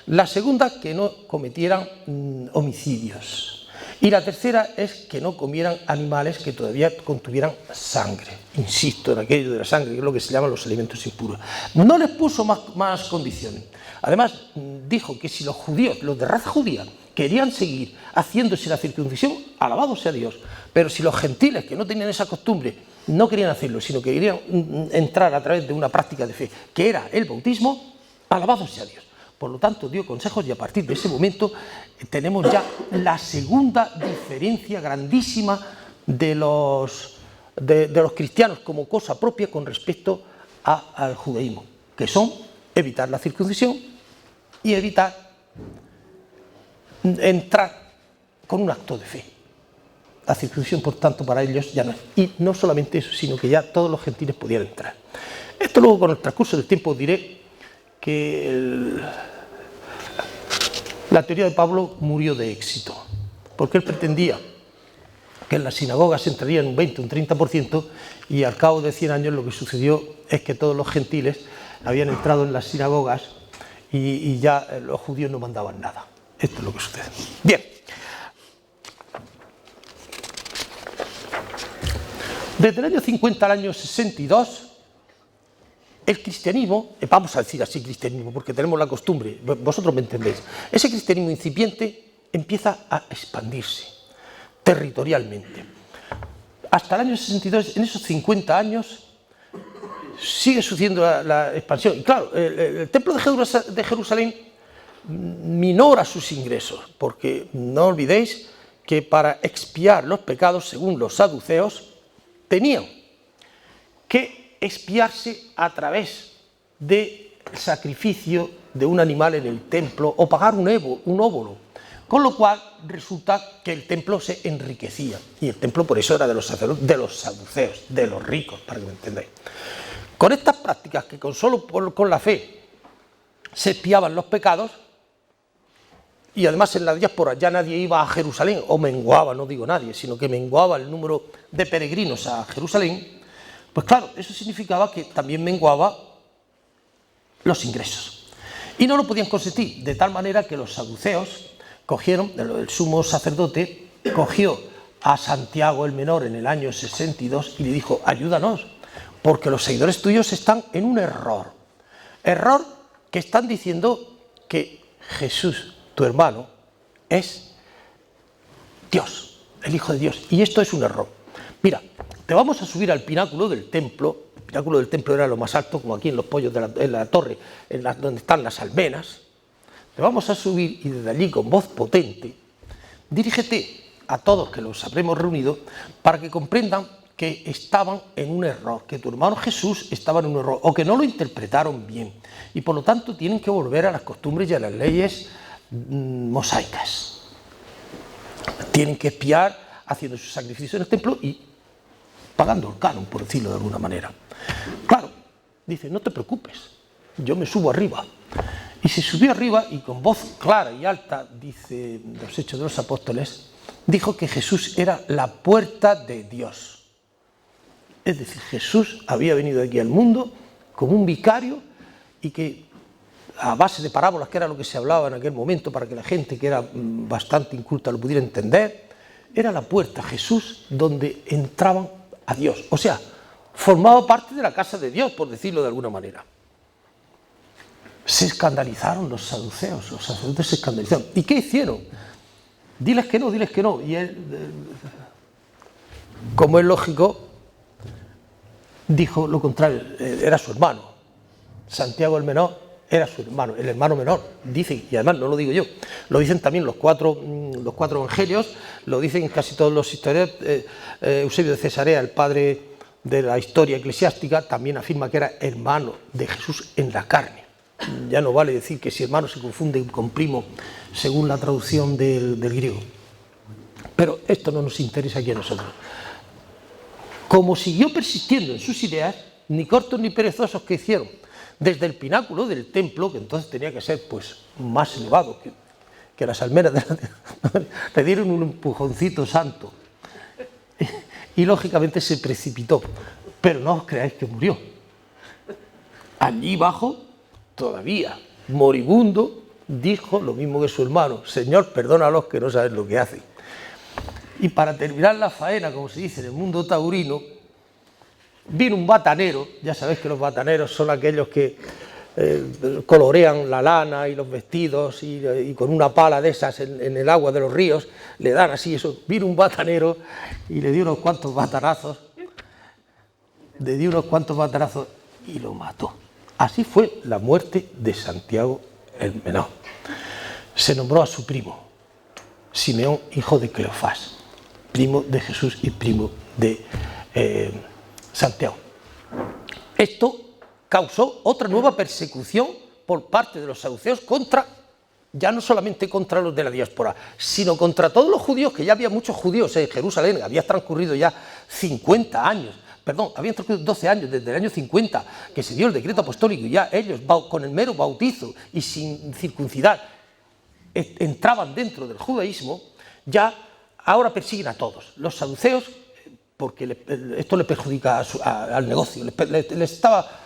La segunda, que no cometieran homicidios. Y la tercera es que no comieran animales que todavía contuvieran sangre. Insisto en aquello de la sangre, que es lo que se llaman los alimentos impuros. No les puso más condiciones. Además, dijo que si los judíos, los de raza judía, querían seguir haciéndose la circuncisión, alabado sea Dios. Pero si los gentiles, que no tenían esa costumbre, no querían hacerlo, sino que querían entrar a través de una práctica de fe, que era el bautismo, alabado sea Dios. Por lo tanto, dio consejos y a partir de ese momento tenemos ya la segunda diferencia grandísima de los cristianos como cosa propia con respecto al judaísmo, que son evitar la circuncisión y evitar entrar con un acto de fe. La circuncisión, por tanto, para ellos ya no es. Y no solamente eso, sino que ya todos los gentiles podían entrar. Esto luego, con el transcurso del tiempo, os diré que la teoría de Pablo murió de éxito, porque él pretendía que en las sinagogas entrarían un 20, un 30%, y al cabo de 100 años lo que sucedió es que todos los gentiles habían entrado en las sinagogas y ya los judíos no mandaban nada. Esto es lo que sucede. Bien. Desde el año 50 al año 62, el cristianismo, vamos a decir así cristianismo, porque tenemos la costumbre, vosotros me entendéis, ese cristianismo incipiente empieza a expandirse territorialmente. Hasta el año 62, en esos 50 años, sigue sucediendo la expansión. Y claro, el templo de Jerusalén minora sus ingresos, porque no olvidéis que para expiar los pecados, según los saduceos, tenían que expiarse a través del sacrificio de un animal en el templo o pagar un óbolo, con lo cual resulta que el templo se enriquecía, y el templo por eso era de los sacerdotes, de los saduceos, de los ricos, para que me entendáis. Con estas prácticas, que con la fe se expiaban los pecados, y además en la diáspora ya nadie iba a Jerusalén, o menguaba, no digo nadie, sino que menguaba el número de peregrinos a Jerusalén, pues claro, eso significaba que también menguaba los ingresos. Y no lo podían consentir, de tal manera que los saduceos cogieron, el sumo sacerdote cogió a Santiago el Menor en el año 62 y le dijo: ayúdanos, porque los seguidores tuyos están en un error que están diciendo que Jesús, tu hermano, es Dios, el Hijo de Dios, y esto es un error. Mira, te vamos a subir al pináculo del templo. El pináculo del templo era lo más alto, como aquí en los pollos de la torre, donde están las almenas. Te vamos a subir y desde allí, con voz potente, dirígete a todos que los habremos reunido para que comprendan que estaban en un error, que tu hermano Jesús estaba en un error, o que no lo interpretaron bien, y por lo tanto tienen que volver a las costumbres y a las leyes mosaicas. Tienen que expiar haciendo sus sacrificios en el templo y pagando el canon, por decirlo de alguna manera. Claro, dice: no te preocupes, yo me subo arriba. Y se subió arriba y con voz clara y alta, dice los Hechos de los Apóstoles, dijo que Jesús era la puerta de Dios. Es decir, Jesús había venido aquí al mundo como un vicario, y que a base de parábolas, que era lo que se hablaba en aquel momento para que la gente que era bastante inculta lo pudiera entender, era la puerta, Jesús, donde entraban a Dios. O sea, formaba parte de la casa de Dios, por decirlo de alguna manera. Se escandalizaron los saduceos, los sacerdotes se escandalizaron. ¿Y qué hicieron? Diles que no, diles que no. Y él, como es lógico, dijo lo contrario. Era su hermano. Santiago el Menor era su hermano, el hermano menor. Dicen, y además no lo digo yo, lo dicen también los cuatro evangelios, lo dicen casi todos los historiadores. Eusebio de Cesarea, el padre de la historia eclesiástica, también afirma que era hermano de Jesús en la carne. Ya no vale decir que si hermano se confunde con primo, según la traducción del griego. Pero esto no nos interesa aquí a nosotros. Como siguió persistiendo en sus ideas, ni cortos ni perezosos, ¿qué hicieron? Desde el pináculo del templo, que entonces tenía que ser pues más elevado que las almenas, le dieron un empujoncito santo. Y lógicamente se precipitó. Pero no os creáis que murió. Allí abajo, todavía moribundo, dijo lo mismo que su hermano: Señor, perdónalos, que no saben lo que hacen. Y para terminar la faena, como se dice en el mundo taurino, vino un batanero. Ya sabéis que los bataneros son aquellos que colorean la lana y los vestidos, y con una pala de esas en el agua de los ríos le dan así eso. Vino un batanero y le dio unos cuantos batanazos, y lo mató. Así fue la muerte de Santiago el Menor. Se nombró a su primo, Simeón, hijo de Cleofás, primo de Jesús y primo de Santiago. Esto causó otra nueva persecución por parte de los saduceos contra, ya no solamente contra los de la diáspora, sino contra todos los judíos, que ya había muchos judíos en Jerusalén, había transcurrido ya 50 años, perdón, habían transcurrido 12 años desde el año 50, que se dio el decreto apostólico y ya ellos, con el mero bautizo y sin circuncidar, entraban dentro del judaísmo. Ya ahora persiguen a todos. Los saduceos, porque esto le perjudica al negocio, le estaba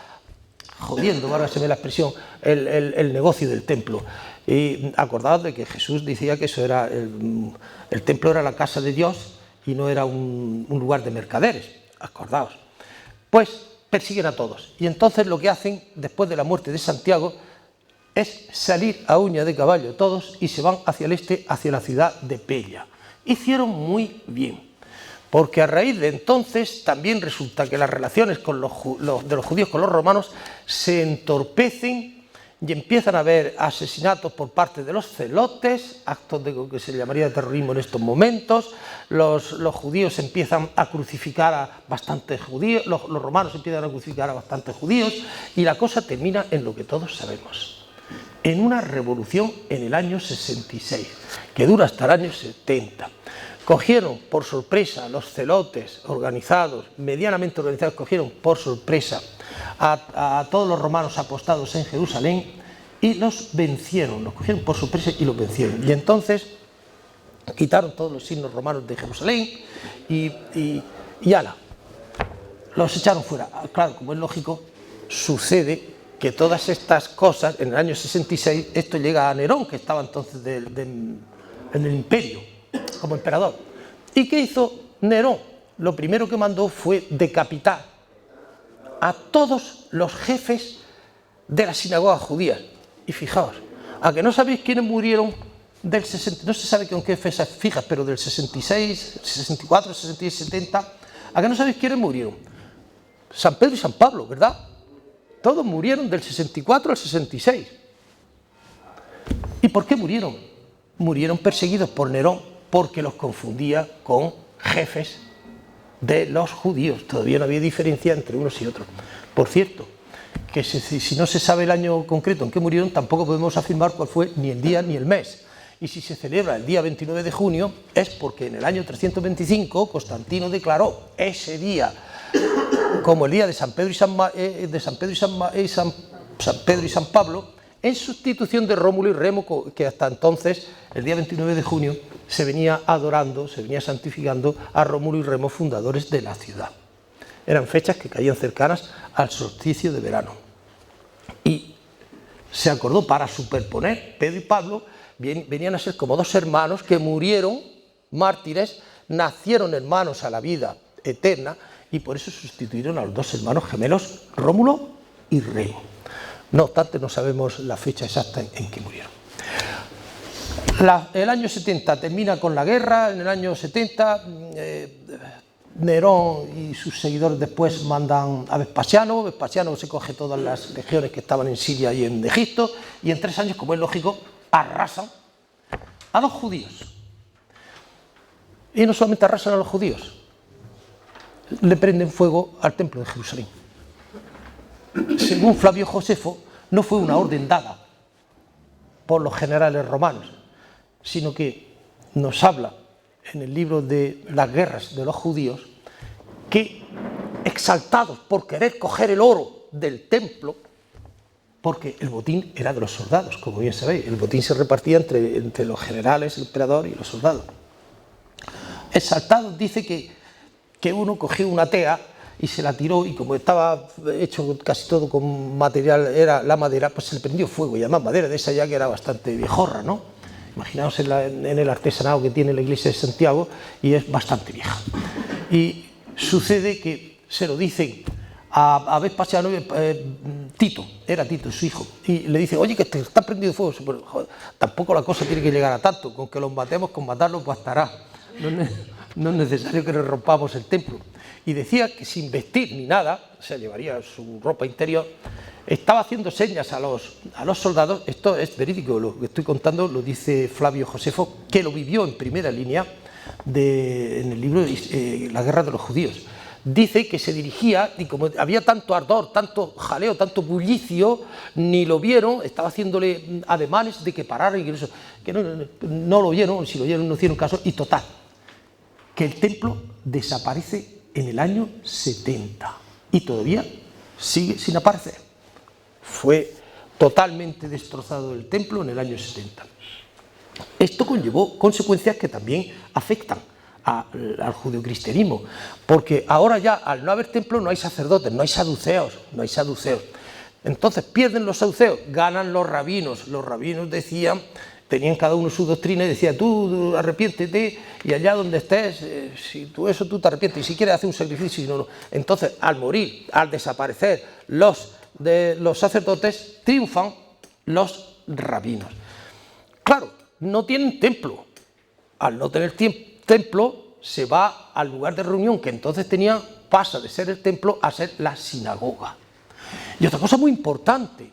jodiendo, ahora se ve la expresión, el negocio del templo. Y acordaos de que Jesús decía que eso era el templo era la casa de Dios y no era un lugar de mercaderes. Acordaos. Pues persiguen a todos. Y entonces lo que hacen después de la muerte de Santiago es salir a uña de caballo todos y se van hacia el este, hacia la ciudad de Pella. Hicieron muy bien, porque a raíz de entonces también resulta que las relaciones de los judíos con los romanos se entorpecen y empiezan a haber asesinatos por parte de los celotes, actos de que se llamaría de terrorismo en estos momentos. Los judíos empiezan a crucificar a bastantes judíos, los romanos empiezan a crucificar a bastantes judíos, y la cosa termina en lo que todos sabemos, en una revolución en el año 66, que dura hasta el año 70. Cogieron por sorpresa los celotes organizados, medianamente organizados, cogieron por sorpresa a todos los romanos apostados en Jerusalén y los vencieron, los cogieron por sorpresa y los vencieron. Y entonces quitaron todos los signos romanos de Jerusalén y ala, los echaron fuera. Claro, como es lógico, sucede que todas estas cosas, en el año 66, esto llega a Nerón, que estaba entonces en el imperio, como emperador. ¿Y qué hizo Nerón? Lo primero que mandó fue decapitar a todos los jefes de las sinagogas judías. Y fijaos, ¿a que no sabéis quiénes murieron del 60? No se sabe con qué fechas fijas, pero del 66, 64, 66, 70, ¿a que no sabéis quiénes murieron? San Pedro y San Pablo, ¿verdad? Todos murieron del 64 al 66. ¿Y por qué murieron? Murieron perseguidos por Nerón porque los confundía con jefes de los judíos. Todavía no había diferencia entre unos y otros. Por cierto, que si no se sabe el año concreto en que murieron, tampoco podemos afirmar cuál fue ni el día ni el mes. Y si se celebra el día 29 de junio, es porque en el año 325 Constantino declaró ese día como el día de San Pedro y San Pablo, en sustitución de Rómulo y Remo, que hasta entonces, el día 29 de junio, se venía adorando, se venía santificando a Rómulo y Remo, fundadores de la ciudad. Eran fechas que caían cercanas al solsticio de verano. Y se acordó para superponer, Pedro y Pablo venían a ser como dos hermanos que murieron mártires, nacieron hermanos a la vida eterna, y por eso sustituyeron a los dos hermanos gemelos, Rómulo y Remo. No obstante, no sabemos la fecha exacta en que murieron. El año 70 termina con la guerra. En el año 70 Nerón y sus seguidores después mandan a Vespasiano. Vespasiano se coge todas las legiones que estaban en Siria y en Egipto, y en 3 años, como es lógico, arrasan a los judíos. Y no solamente arrasan a los judíos, le prenden fuego al templo de Jerusalén. Según Flavio Josefo, no fue una orden dada por los generales romanos, sino que nos habla en el libro de las guerras de los judíos que, exaltados por querer coger el oro del templo, porque el botín era de los soldados, como bien sabéis, el botín se repartía entre los generales, el emperador y los soldados. Exaltados, dice que uno cogió una tea y se la tiró, y como estaba hecho casi todo con material, era la madera, pues se le prendió fuego, y además madera de esa ya que era bastante viejorra, ¿no? Imaginaos en el artesanado que tiene la iglesia de Santiago, y es bastante vieja. Y sucede que se lo dicen a Vespasiano, Tito, era Tito su hijo, y le dice: oye, que te está prendido fuego. Pero, joder, tampoco la cosa tiene que llegar a tanto, con que los matemos, con matarlos bastará. No es necesario que le rompamos el templo. Y decía que sin vestir ni nada, o sea, llevaría su ropa interior, estaba haciendo señas a los soldados. Esto es verídico, lo que estoy contando lo dice Flavio Josefo, que lo vivió en primera línea en el libro La guerra de los judíos. dice que se dirigía, y como había tanto ardor, tanto jaleo, tanto bullicio, ni lo vieron, estaba haciéndole ademanes de que pararan y que no lo vieron, si lo vieron no hicieron caso, y total, que el templo desaparece en el año 70 y todavía sigue sin aparecer. Fue totalmente destrozado el templo en el año 70. Esto conllevó consecuencias que también afectan al judeocristianismo, porque ahora ya al no haber templo no hay sacerdotes, no hay saduceos. Entonces pierden los saduceos, ganan los rabinos. Los rabinos decían, tenían cada uno su doctrina y decía, tú arrepiéntete y allá donde estés, si tú te arrepientes y si quieres hacer un sacrificio, no. Entonces al morir, al desaparecer los sacerdotes, triunfan los rabinos. Claro, no tienen templo. Al no tener templo, se va al lugar de reunión que entonces tenía, pasa de ser el templo a ser la sinagoga. Y otra cosa muy importante,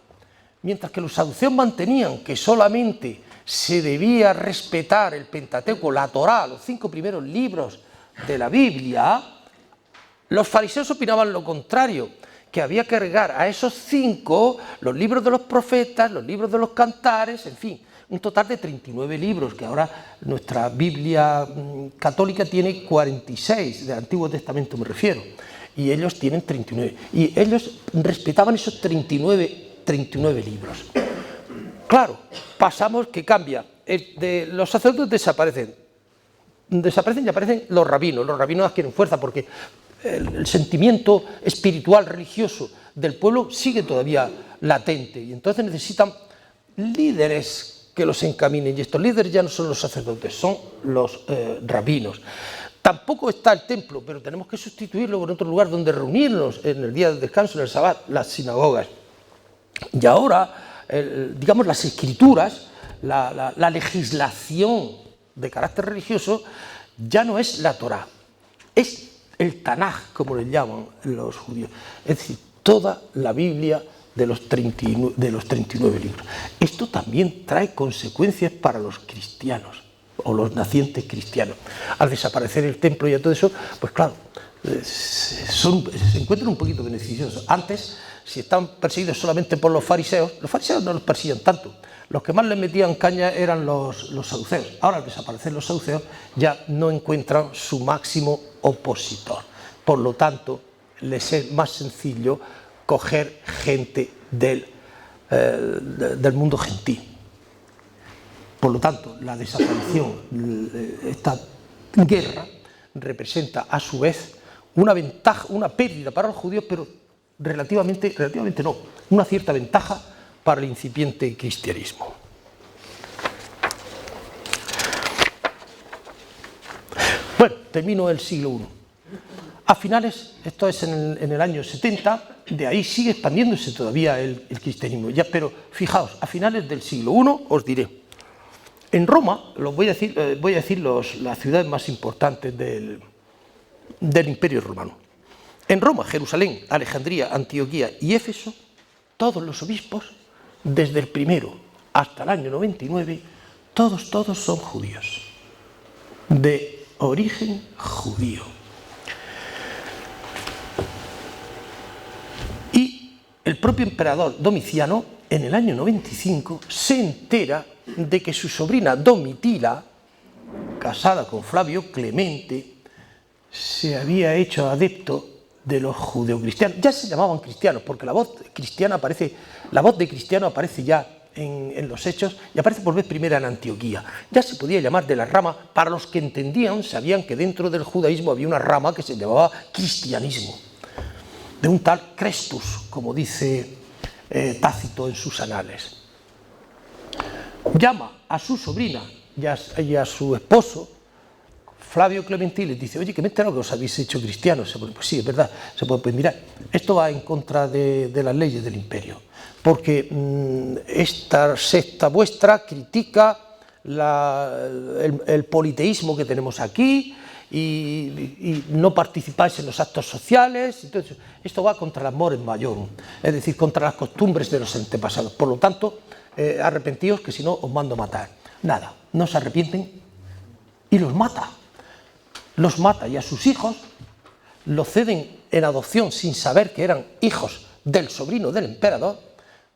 mientras que los saduceos mantenían que solamente se debía respetar el Pentateuco, la Torá, los 5 primeros libros de la Biblia, los fariseos opinaban lo contrario, que había que agregar a esos 5 los libros de los profetas, los libros de los cantares, en fin, un total de 39 libros, que ahora nuestra Biblia católica tiene 46, del Antiguo Testamento me refiero, y ellos tienen 39, y ellos respetaban esos 39 libros. Claro, pasamos que cambia, los sacerdotes desaparecen y aparecen los rabinos adquieren fuerza porque el sentimiento espiritual, religioso del pueblo sigue todavía latente, y entonces necesitan líderes que los encaminen, y estos líderes ya no son los sacerdotes, son los rabinos. Tampoco está el templo, pero tenemos que sustituirlo por otro lugar donde reunirnos en el día de descanso, en el Sabbat, las sinagogas. Y ahora, digamos, las escrituras, la legislación de carácter religioso ya no es la Torá, es el Tanaj, como le llaman los judíos, es decir, toda la Biblia de los 39 libros. Esto también trae consecuencias para los cristianos o los nacientes cristianos. Al desaparecer el templo y todo eso, pues claro, se encuentran un poquito beneficiosos. Antes, si estaban perseguidos solamente por los fariseos no los persiguen tanto. Los que más les metían caña eran los saduceos. Ahora, al desaparecer los saduceos, ya no encuentran su máximo opositor. Por lo tanto, les es más sencillo coger gente del mundo gentil. Por lo tanto, la desaparición, esta guerra, representa a su vez una ventaja, una pérdida para los judíos, pero relativamente no, una cierta ventaja para el incipiente cristianismo. Bueno, termino el siglo I. A finales, esto es en el año 70, de ahí sigue expandiéndose todavía el cristianismo. Ya, pero fijaos, a finales del siglo I, os diré, en Roma, voy a decir las ciudades más importantes del Imperio Romano. En Roma, Jerusalén, Alejandría, Antioquía y Éfeso, todos los obispos, desde el primero hasta el año 99, todos son judíos, de origen judío. Y el propio emperador Domiciano, en el año 95, se entera de que su sobrina Domitila, casada con Flavio Clemente, se había hecho adepto de los judeocristianos. Ya se llamaban cristianos, porque la voz de cristiano aparece ya en los Hechos y aparece por vez primera en Antioquía. Ya se podía llamar de la rama, para los que entendían, sabían que dentro del judaísmo había una rama que se llamaba cristianismo, de un tal Crestus, como dice Tácito en sus anales. Llama a su sobrina y a su esposo, Flavio Clemente, les dice, oye, que me he enterado que os habéis hecho cristianos. Pues sí, es verdad. Pues mirad, esto va en contra de las leyes del imperio, porque esta secta vuestra critica el politeísmo que tenemos aquí y no participáis en los actos sociales. Entonces, esto va contra las mores majorum, es decir, contra las costumbres de los antepasados. Por lo tanto, arrepentíos, que si no os mando matar. Nada, no se arrepienten y los mata y a sus hijos los ceden en adopción sin saber que eran hijos del sobrino del emperador,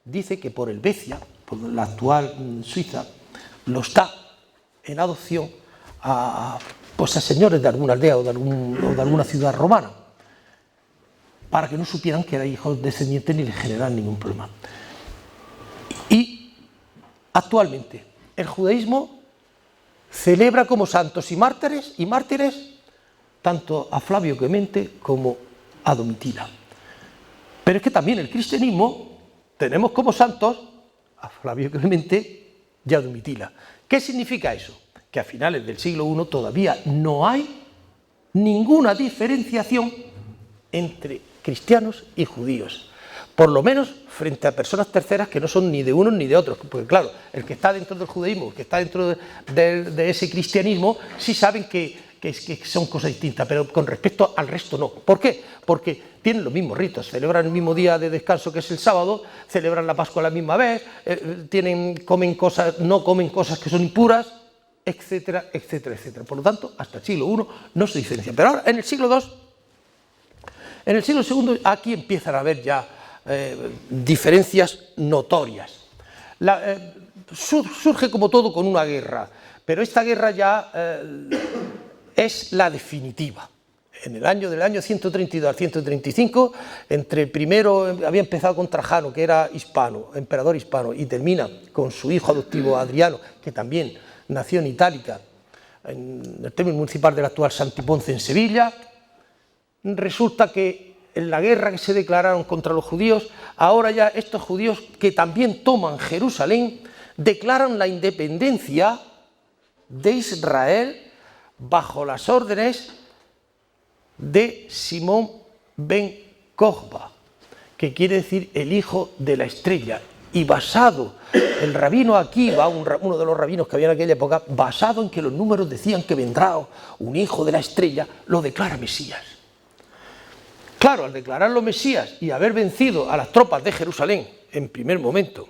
dice que por Helvecia, por la actual Suiza, los da en adopción a señores de alguna aldea o de alguna ciudad romana, para que no supieran que eran hijos descendientes ni les generaran ningún problema. Y actualmente el judaísmo celebra como santos y mártires tanto a Flavio Clemente como a Domitila. Pero es que también el cristianismo tenemos como santos a Flavio Clemente y a Domitila. ¿Qué significa eso? Que a finales del siglo I todavía no hay ninguna diferenciación entre cristianos y judíos, por lo menos frente a personas terceras que no son ni de unos ni de otros, porque claro, el que está dentro del judaísmo, el que está dentro de ese cristianismo, sí saben que son cosas distintas, pero con respecto al resto no. ¿Por qué? Porque tienen los mismos ritos, celebran el mismo día de descanso que es el sábado, celebran la Pascua a la misma vez, no comen cosas que son impuras, etcétera, etcétera, etcétera. Por lo tanto, hasta el siglo I no se diferencia. Pero ahora, en el siglo II, en el siglo II, aquí empiezan a haber ya diferencias notorias. Surge como todo con una guerra, pero esta guerra ya es la definitiva. En el año 132 al 135, primero había empezado con Trajano, que era hispano, emperador hispano, y termina con su hijo adoptivo Adriano, que también nació en Itálica, en el término municipal del actual Santiponce, en Sevilla. Resulta que en la guerra que se declararon contra los judíos, ahora ya estos judíos que también toman Jerusalén, declaran la independencia de Israel bajo las órdenes de Simón ben Kokhba, que quiere decir el hijo de la estrella, y basado, el rabino Akiva, uno de los rabinos que había en aquella época, basado en que los números decían que vendrá un hijo de la estrella, lo declara Mesías. Claro, al declararlo Mesías y haber vencido a las tropas de Jerusalén en primer momento,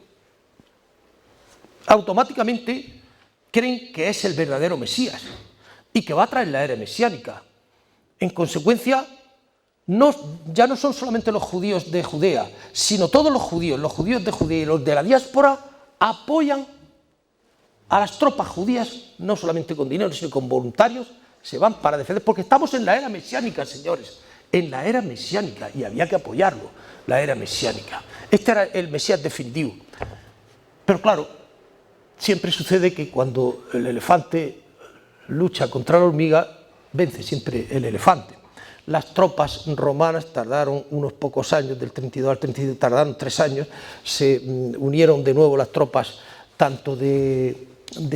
automáticamente creen que es el verdadero Mesías y que va a traer la era mesiánica. En consecuencia, ya no son solamente los judíos de Judea, sino todos los judíos de Judea y los de la diáspora apoyan a las tropas judías, no solamente con dinero, sino con voluntarios, se van para defender, porque estamos en la era mesiánica, señores, en la era mesiánica, y había que apoyarlo, la era mesiánica. Este era el Mesías definitivo. Pero claro, siempre sucede que cuando el elefante lucha contra la hormiga, vence siempre el elefante. Las tropas romanas tardaron unos pocos años, del 32 al 33, tardaron 3 años, se unieron de nuevo las tropas tanto de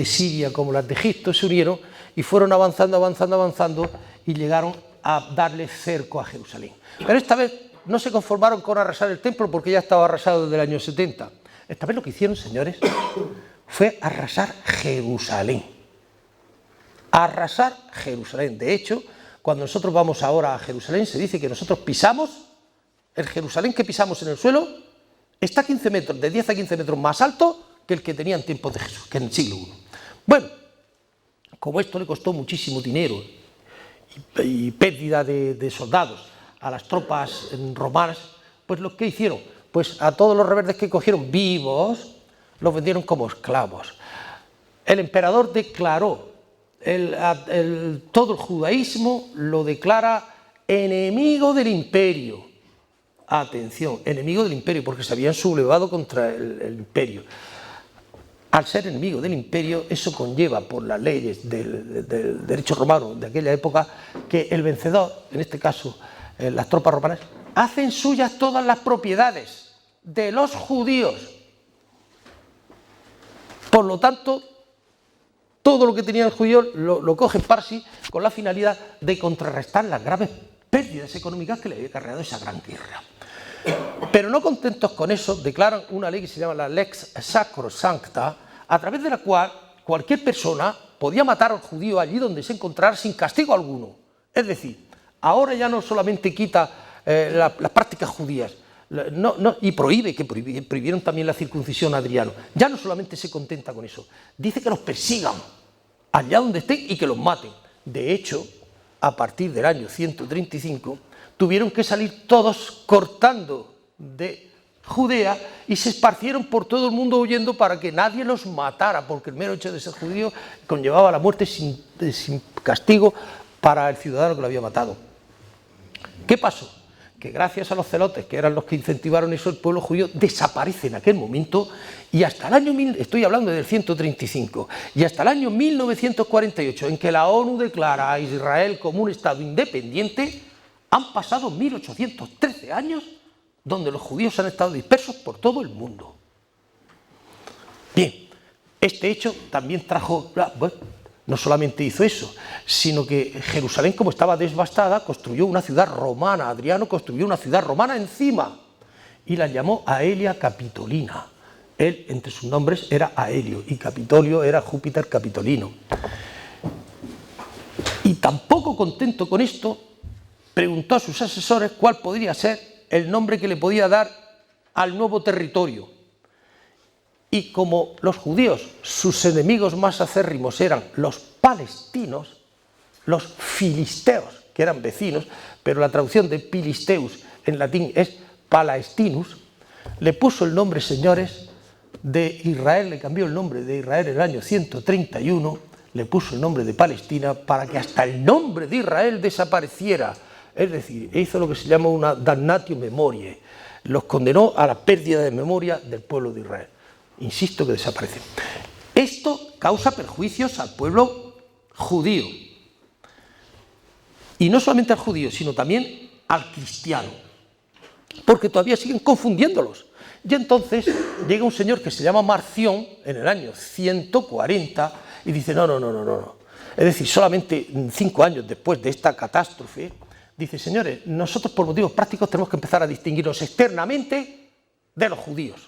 Siria como las de Egipto, se unieron y fueron avanzando y llegaron a darle cerco a Jerusalén. Pero esta vez no se conformaron con arrasar el templo porque ya estaba arrasado desde el año 70. Esta vez lo que hicieron, señores, fue arrasar Jerusalén. Arrasar Jerusalén. De hecho, cuando nosotros vamos ahora a Jerusalén, se dice que nosotros pisamos, el Jerusalén que pisamos en el suelo está 15 metros, de 10 a 15 metros más alto que el que tenía en tiempos de Jesús, que en el siglo I. Bueno, como esto le costó muchísimo dinero y pérdida de soldados a las tropas romanas, pues lo que hicieron, pues a todos los rebeldes que cogieron vivos, los vendieron como esclavos. El emperador declaró, todo el judaísmo lo declara enemigo del imperio. Atención, enemigo del imperio, porque se habían sublevado contra el imperio. Al ser enemigo del imperio, eso conlleva, por las leyes del derecho romano de aquella época, que el vencedor, en este caso las tropas romanas, hacen suyas todas las propiedades de los judíos. Por lo tanto, todo lo que tenía el judío lo cogen para sí con la finalidad de contrarrestar las graves pérdidas económicas que le había acarreado esa gran guerra. Pero no contentos con eso, declaran una ley que se llama la Lex Sacrosancta, a través de la cual cualquier persona podía matar al judío allí donde se encontrara sin castigo alguno. Es decir, ahora ya no solamente quita las prácticas judías, y prohibieron también la circuncisión a Adriano. Ya no solamente se contenta con eso, dice que los persigan allá donde estén y que los maten. De hecho, a partir del año 135, tuvieron que salir todos cortando de Judea y se esparcieron por todo el mundo huyendo para que nadie los matara, porque el mero hecho de ser judío conllevaba la muerte sin castigo para el ciudadano que lo había matado. ¿Qué pasó? Que gracias a los celotes, que eran los que incentivaron eso, el pueblo judío desaparece en aquel momento y hasta el año, estoy hablando del 135, y hasta el año 1948, en que la ONU declara a Israel como un Estado independiente, han pasado 1813 años donde los judíos han estado dispersos por todo el mundo. Bien, este hecho también trajo, bueno, no solamente hizo eso, sino que Jerusalén, como estaba devastada, construyó una ciudad romana. Adriano construyó una ciudad romana encima y la llamó Aelia Capitolina. Él, entre sus nombres, era Aelio y Capitolio era Júpiter Capitolino. Y tampoco contento con esto, preguntó a sus asesores cuál podría ser el nombre que le podía dar al nuevo territorio. Y como los judíos, sus enemigos más acérrimos eran los palestinos, los filisteos, que eran vecinos, pero la traducción de Filisteus en latín es Palestinus, le puso el nombre, señores, de Israel, le cambió el nombre de Israel en el año 131, le puso el nombre de Palestina para que hasta el nombre de Israel desapareciera. Es decir, hizo lo que se llama una damnatio memoriae, los condenó a la pérdida de memoria del pueblo de Israel. Insisto que desaparece. Esto causa perjuicios al pueblo judío. Y no solamente al judío, sino también al cristiano. Porque todavía siguen confundiéndolos. Y entonces llega un señor que se llama Marción en el año 140 y dice no. Es decir, solamente 5 años después de esta catástrofe, dice, señores, nosotros por motivos prácticos tenemos que empezar a distinguirnos externamente de los judíos.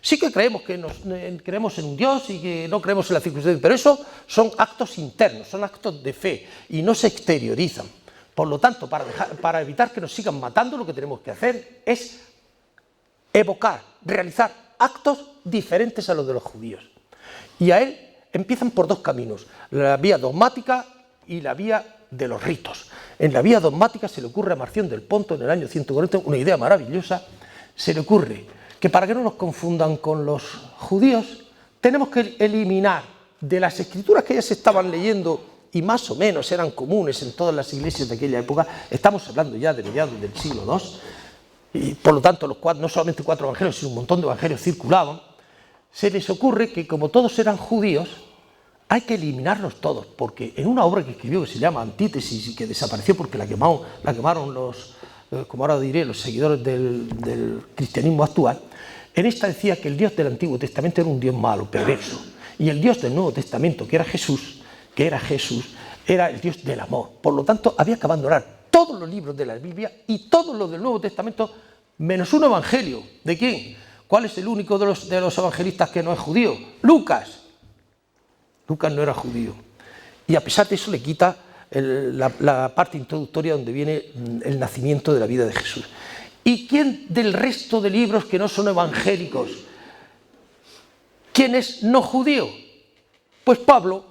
Sí que creemos en un Dios y que no creemos en la circuncisión, pero eso son actos internos, son actos de fe y no se exteriorizan. Por lo tanto, para evitar que nos sigan matando, lo que tenemos que hacer es evocar, realizar actos diferentes a los de los judíos. Y a él empiezan por 2 caminos, la vía dogmática y la vía de los ritos. En la vía dogmática se le ocurre a Marción del Ponto en el año 140 una idea maravillosa, se le ocurre que para que no nos confundan con los judíos, tenemos que eliminar de las escrituras que ya se estaban leyendo y más o menos eran comunes en todas las iglesias de aquella época, estamos hablando ya de mediados del siglo II, y por lo tanto no solamente 4 evangelios, sino un montón de evangelios circulaban, se les ocurre que como todos eran judíos, hay que eliminarlos todos, porque en una obra que escribió que se llama Antítesis y que desapareció porque la quemaron los, como ahora diré, los seguidores del cristianismo actual, en esta decía que el Dios del Antiguo Testamento era un Dios malo, perverso, y el Dios del Nuevo Testamento, que era Jesús, era el Dios del amor. Por lo tanto, había que abandonar todos los libros de la Biblia y todos los del Nuevo Testamento, menos un evangelio. ¿De quién? ¿Cuál es el único de los evangelistas que no es judío? Lucas. Lucas no era judío. Y a pesar de eso le quita la parte introductoria donde viene el nacimiento de la vida de Jesús. ¿Y quién del resto de libros que no son evangélicos? ¿Quién es no judío? Pues Pablo,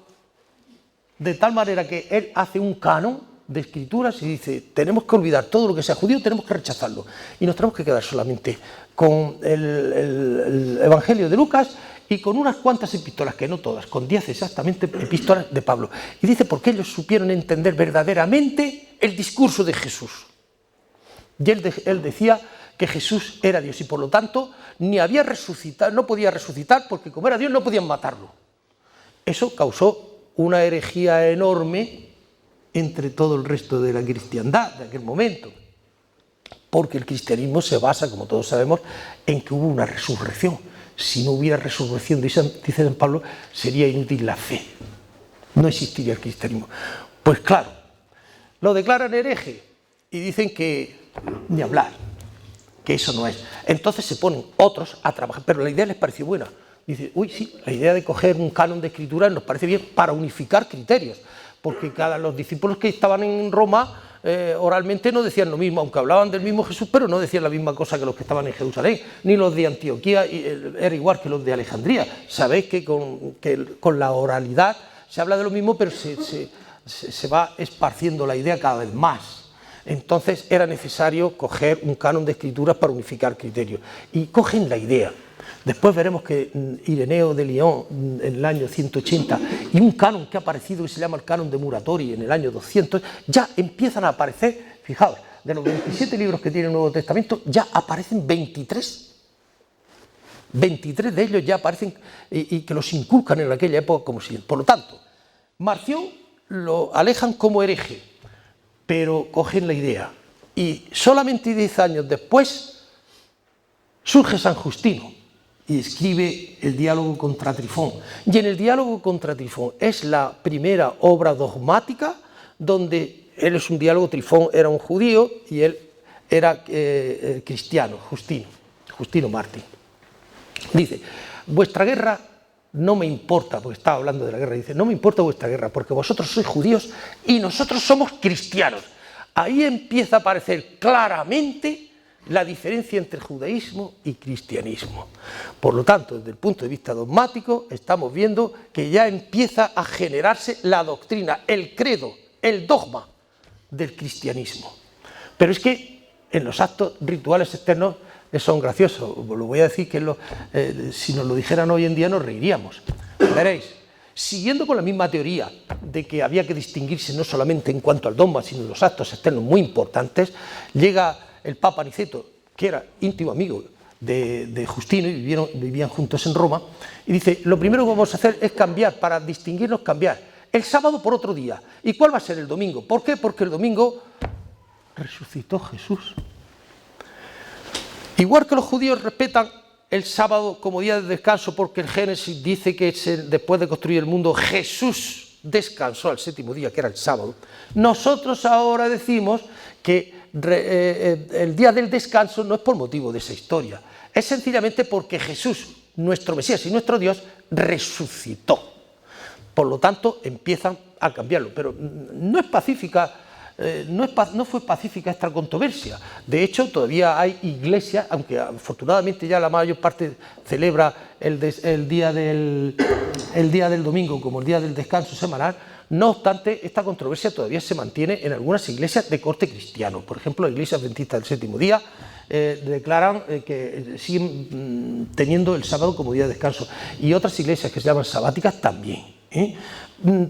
de tal manera que él hace un canon de escrituras y dice, tenemos que olvidar todo lo que sea judío, tenemos que rechazarlo. Y nos tenemos que quedar solamente con el Evangelio de Lucas y con unas cuantas epístolas, que no todas, con 10 exactamente epístolas de Pablo. Y dice, porque ellos supieron entender verdaderamente el discurso de Jesús. Y él decía que Jesús era Dios y por lo tanto ni había resucitado, no podía resucitar porque como era Dios no podían matarlo. Eso causó una herejía enorme entre todo el resto de la cristiandad de aquel momento, porque el cristianismo se basa, como todos sabemos, en que hubo una resurrección. Si no hubiera resurrección, dice San Pablo, sería inútil la fe, no existiría el cristianismo. Pues claro, lo declaran hereje y dicen que ni hablar, que eso no es. Entonces se ponen otros a trabajar, pero la idea les pareció buena. Dice, uy, sí, la idea de coger un canon de escritura nos parece bien para unificar criterios, porque los discípulos que estaban en Roma oralmente no decían lo mismo, aunque hablaban del mismo Jesús, pero no decían la misma cosa que los que estaban en Jerusalén, ni los de Antioquía, era igual que los de Alejandría. Sabéis que con la oralidad se habla de lo mismo, pero se va esparciendo la idea cada vez más. Entonces era necesario coger un canon de escrituras para unificar criterios. Y cogen la idea. Después veremos que Ireneo de Lyon en el año 180 y un canon que ha aparecido que se llama el canon de Muratori en el año 200, ya empiezan a aparecer, fijaos, de los 27 libros que tiene el Nuevo Testamento ya aparecen 23. 23 de ellos ya aparecen y que los inculcan en aquella época como siguiente. Por lo tanto, Marción lo alejan como hereje, pero cogen la idea. Y solamente 10 años después surge San Justino y escribe el diálogo contra Trifón. Y en el diálogo contra Trifón es la primera obra dogmática donde él es un diálogo, Trifón era un judío y él era cristiano, Justino Mártir. Dice, vuestra guerra no me importa, porque estaba hablando de la guerra, dice, no me importa vuestra guerra, porque vosotros sois judíos y nosotros somos cristianos. Ahí empieza a aparecer claramente la diferencia entre judaísmo y cristianismo. Por lo tanto, desde el punto de vista dogmático, estamos viendo que ya empieza a generarse la doctrina, el credo, el dogma del cristianismo. Pero es que en los actos rituales externos son graciosos. Lo voy a decir que si nos lo dijeran hoy en día nos reiríamos. Veréis, siguiendo con la misma teoría de que había que distinguirse no solamente en cuanto al dogma, sino en los actos externos muy importantes, llega el Papa Aniceto, que era íntimo amigo de Justino y vivían juntos en Roma, y dice, lo primero que vamos a hacer es cambiar, para distinguirnos, cambiar el sábado por otro día. ¿Y cuál va a ser el domingo? ¿Por qué? Porque el domingo resucitó Jesús. Igual que los judíos respetan el sábado como día de descanso, porque el Génesis dice que después de construir el mundo, Jesús descansó al séptimo día, que era el sábado. Nosotros ahora decimos que el día del descanso no es por motivo de esa historia, es sencillamente porque Jesús, nuestro Mesías y nuestro Dios, resucitó. Por lo tanto, empiezan a cambiarlo, pero no es pacífica. No fue pacífica esta controversia. De hecho, todavía hay iglesias, aunque afortunadamente ya la mayor parte celebra el día del domingo como el día del descanso semanal. No obstante, esta controversia todavía se mantiene en algunas iglesias de corte cristiano. Por ejemplo, la Iglesia Adventista del Séptimo Día declaran que siguen teniendo el sábado como día de descanso, y otras iglesias que se llaman sabáticas también.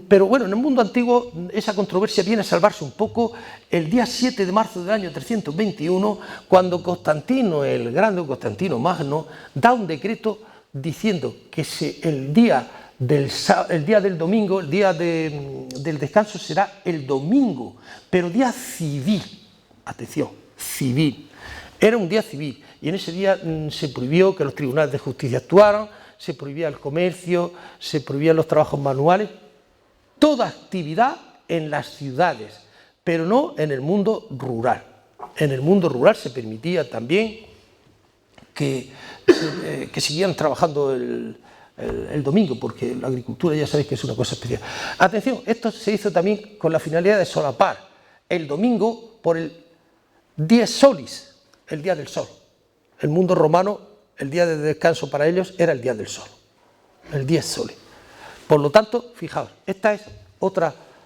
Pero bueno, en el mundo antiguo esa controversia viene a salvarse un poco el día 7 de marzo del año 321, cuando Constantino, el grande Constantino Magno, da un decreto diciendo que el día del domingo, el día del descanso será el domingo, pero día civil, atención, civil, era un día civil, y en ese día se prohibió que los tribunales de justicia actuaran, se prohibía el comercio, se prohibían los trabajos manuales, toda actividad en las ciudades, pero no en el mundo rural. En el mundo rural se permitía también que siguieran trabajando el domingo, porque la agricultura ya sabéis que es una cosa especial. Atención, esto se hizo también con la finalidad de solapar el domingo por el dies solis, el día del sol. El mundo romano, el día de descanso para ellos era el día del sol, el dies solis. Por lo tanto, fijaos, esta es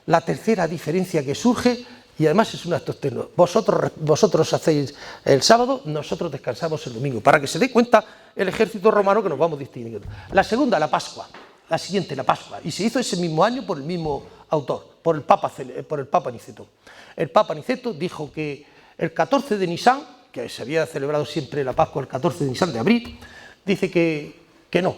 la tercera diferencia que surge, y además es un acto externo. Vosotros hacéis el sábado, nosotros descansamos el domingo, para que se dé cuenta el ejército romano que nos vamos distinguiendo. La segunda, la Pascua, la siguiente, la Pascua, y se hizo ese mismo año por el mismo autor, por el Papa Aniceto. El Papa Aniceto dijo que el 14 de Nisan, que se había celebrado siempre la Pascua el 14 de Nisan de abril, dice que no,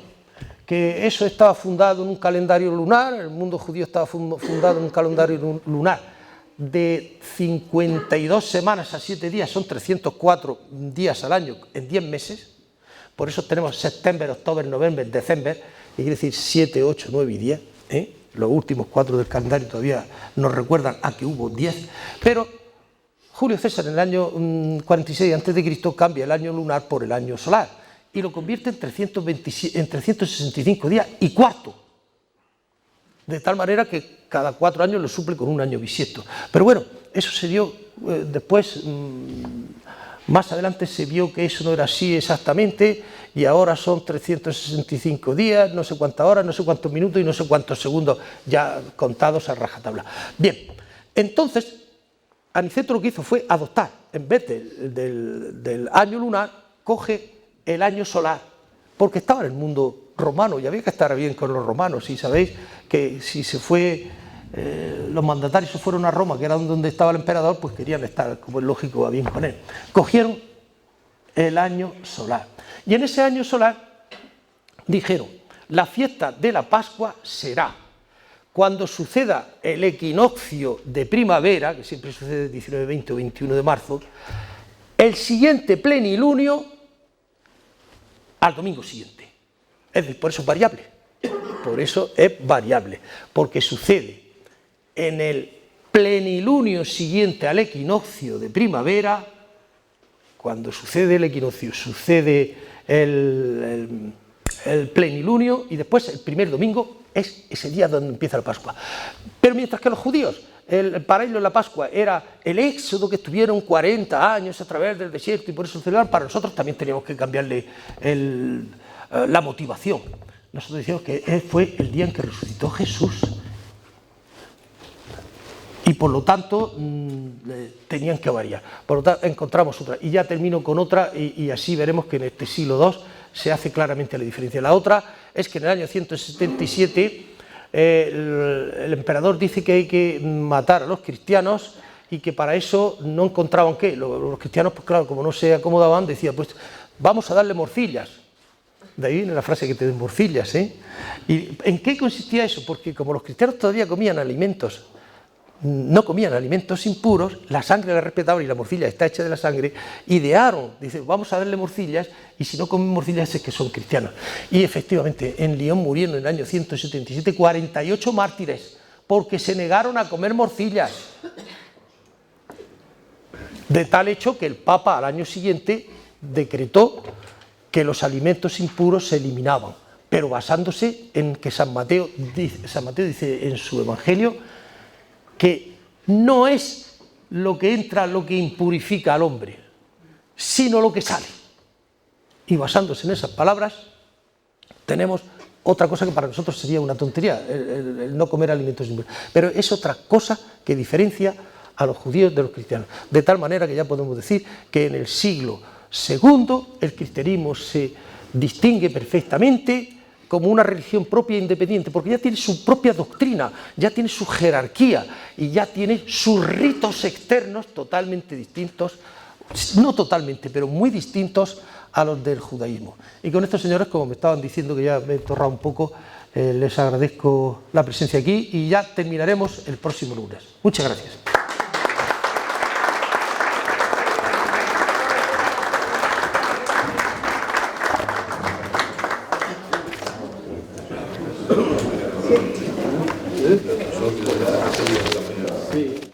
que eso estaba fundado en un calendario lunar, el mundo judío estaba fundado en un calendario lunar de 52 semanas a 7 días, son 304 días al año en 10 meses, por eso tenemos septiembre, octubre, noviembre, diciembre, y quiere decir 7, 8, 9 y 10, los últimos 4 del calendario todavía nos recuerdan a que hubo 10, pero Julio César en el año 46 a.C. cambia el año lunar por el año solar, y lo convierte en 365 días y cuarto, de tal manera que cada 4 años lo suple con un año bisiesto. Pero bueno, eso se dio después, más adelante se vio que eso no era así exactamente, y ahora son 365 días, no sé cuántas horas, no sé cuántos minutos y no sé cuántos segundos ya contados a rajatabla. Bien, entonces Aniceto lo que hizo fue adoptar, en vez del año lunar, coge el año solar, porque estaba en el mundo romano y había que estar bien con los romanos. Y sabéis que si se fue, los mandatarios se fueron a Roma, que era donde estaba el emperador, pues querían estar, como es lógico, bien con él. Cogieron el año solar. Y en ese año solar dijeron, la fiesta de la Pascua será cuando suceda el equinoccio de primavera, que siempre sucede el 19, 20 o 21 de marzo, el siguiente plenilunio al domingo siguiente. Es decir, por eso es variable. Por eso es variable. Porque sucede en el plenilunio siguiente al equinoccio de primavera, cuando sucede el equinoccio, sucede el plenilunio y después el primer domingo es ese día donde empieza la Pascua. Pero mientras que los judíos, para ellos la Pascua era el éxodo que estuvieron 40 años a través del desierto y por eso celebrar, para nosotros también teníamos que cambiarle la motivación. Nosotros decíamos que fue el día en que resucitó Jesús. Y por lo tanto tenían que variar. Por lo tanto encontramos otra. Y ya termino con otra y así veremos que en este siglo II se hace claramente la diferencia. La otra es que en el año 177 el emperador dice que hay que matar a los cristianos y que para eso no encontraban qué. Los cristianos, pues claro, como no se acomodaban, decían, pues vamos a darle morcillas. De ahí viene la frase que te den morcillas, ¿eh? ¿Y en qué consistía eso? Porque como los cristianos todavía comían alimentos, no comían alimentos impuros, la sangre la respetaban y la morcilla está hecha de la sangre, idearon, dice, vamos a darle morcillas y si no comen morcillas es que son cristianos. Y efectivamente, en Lyon murieron en el año 177 48 mártires porque se negaron a comer morcillas. De tal hecho que el Papa al año siguiente decretó que los alimentos impuros se eliminaban, pero basándose en que San Mateo dice en su Evangelio que no es lo que entra lo que impurifica al hombre, sino lo que sale. Y basándose en esas palabras, tenemos otra cosa que para nosotros sería una tontería, el no comer alimentos impuros. Pero es otra cosa que diferencia a los judíos de los cristianos. De tal manera que ya podemos decir que en el siglo II el cristianismo se distingue perfectamente como una religión propia e independiente, porque ya tiene su propia doctrina, ya tiene su jerarquía y ya tiene sus ritos externos totalmente distintos, no totalmente, pero muy distintos a los del judaísmo. Y con estos señores, como me estaban diciendo que ya me he torrado un poco, les agradezco la presencia aquí y ya terminaremos el próximo lunes. Muchas gracias. Sí.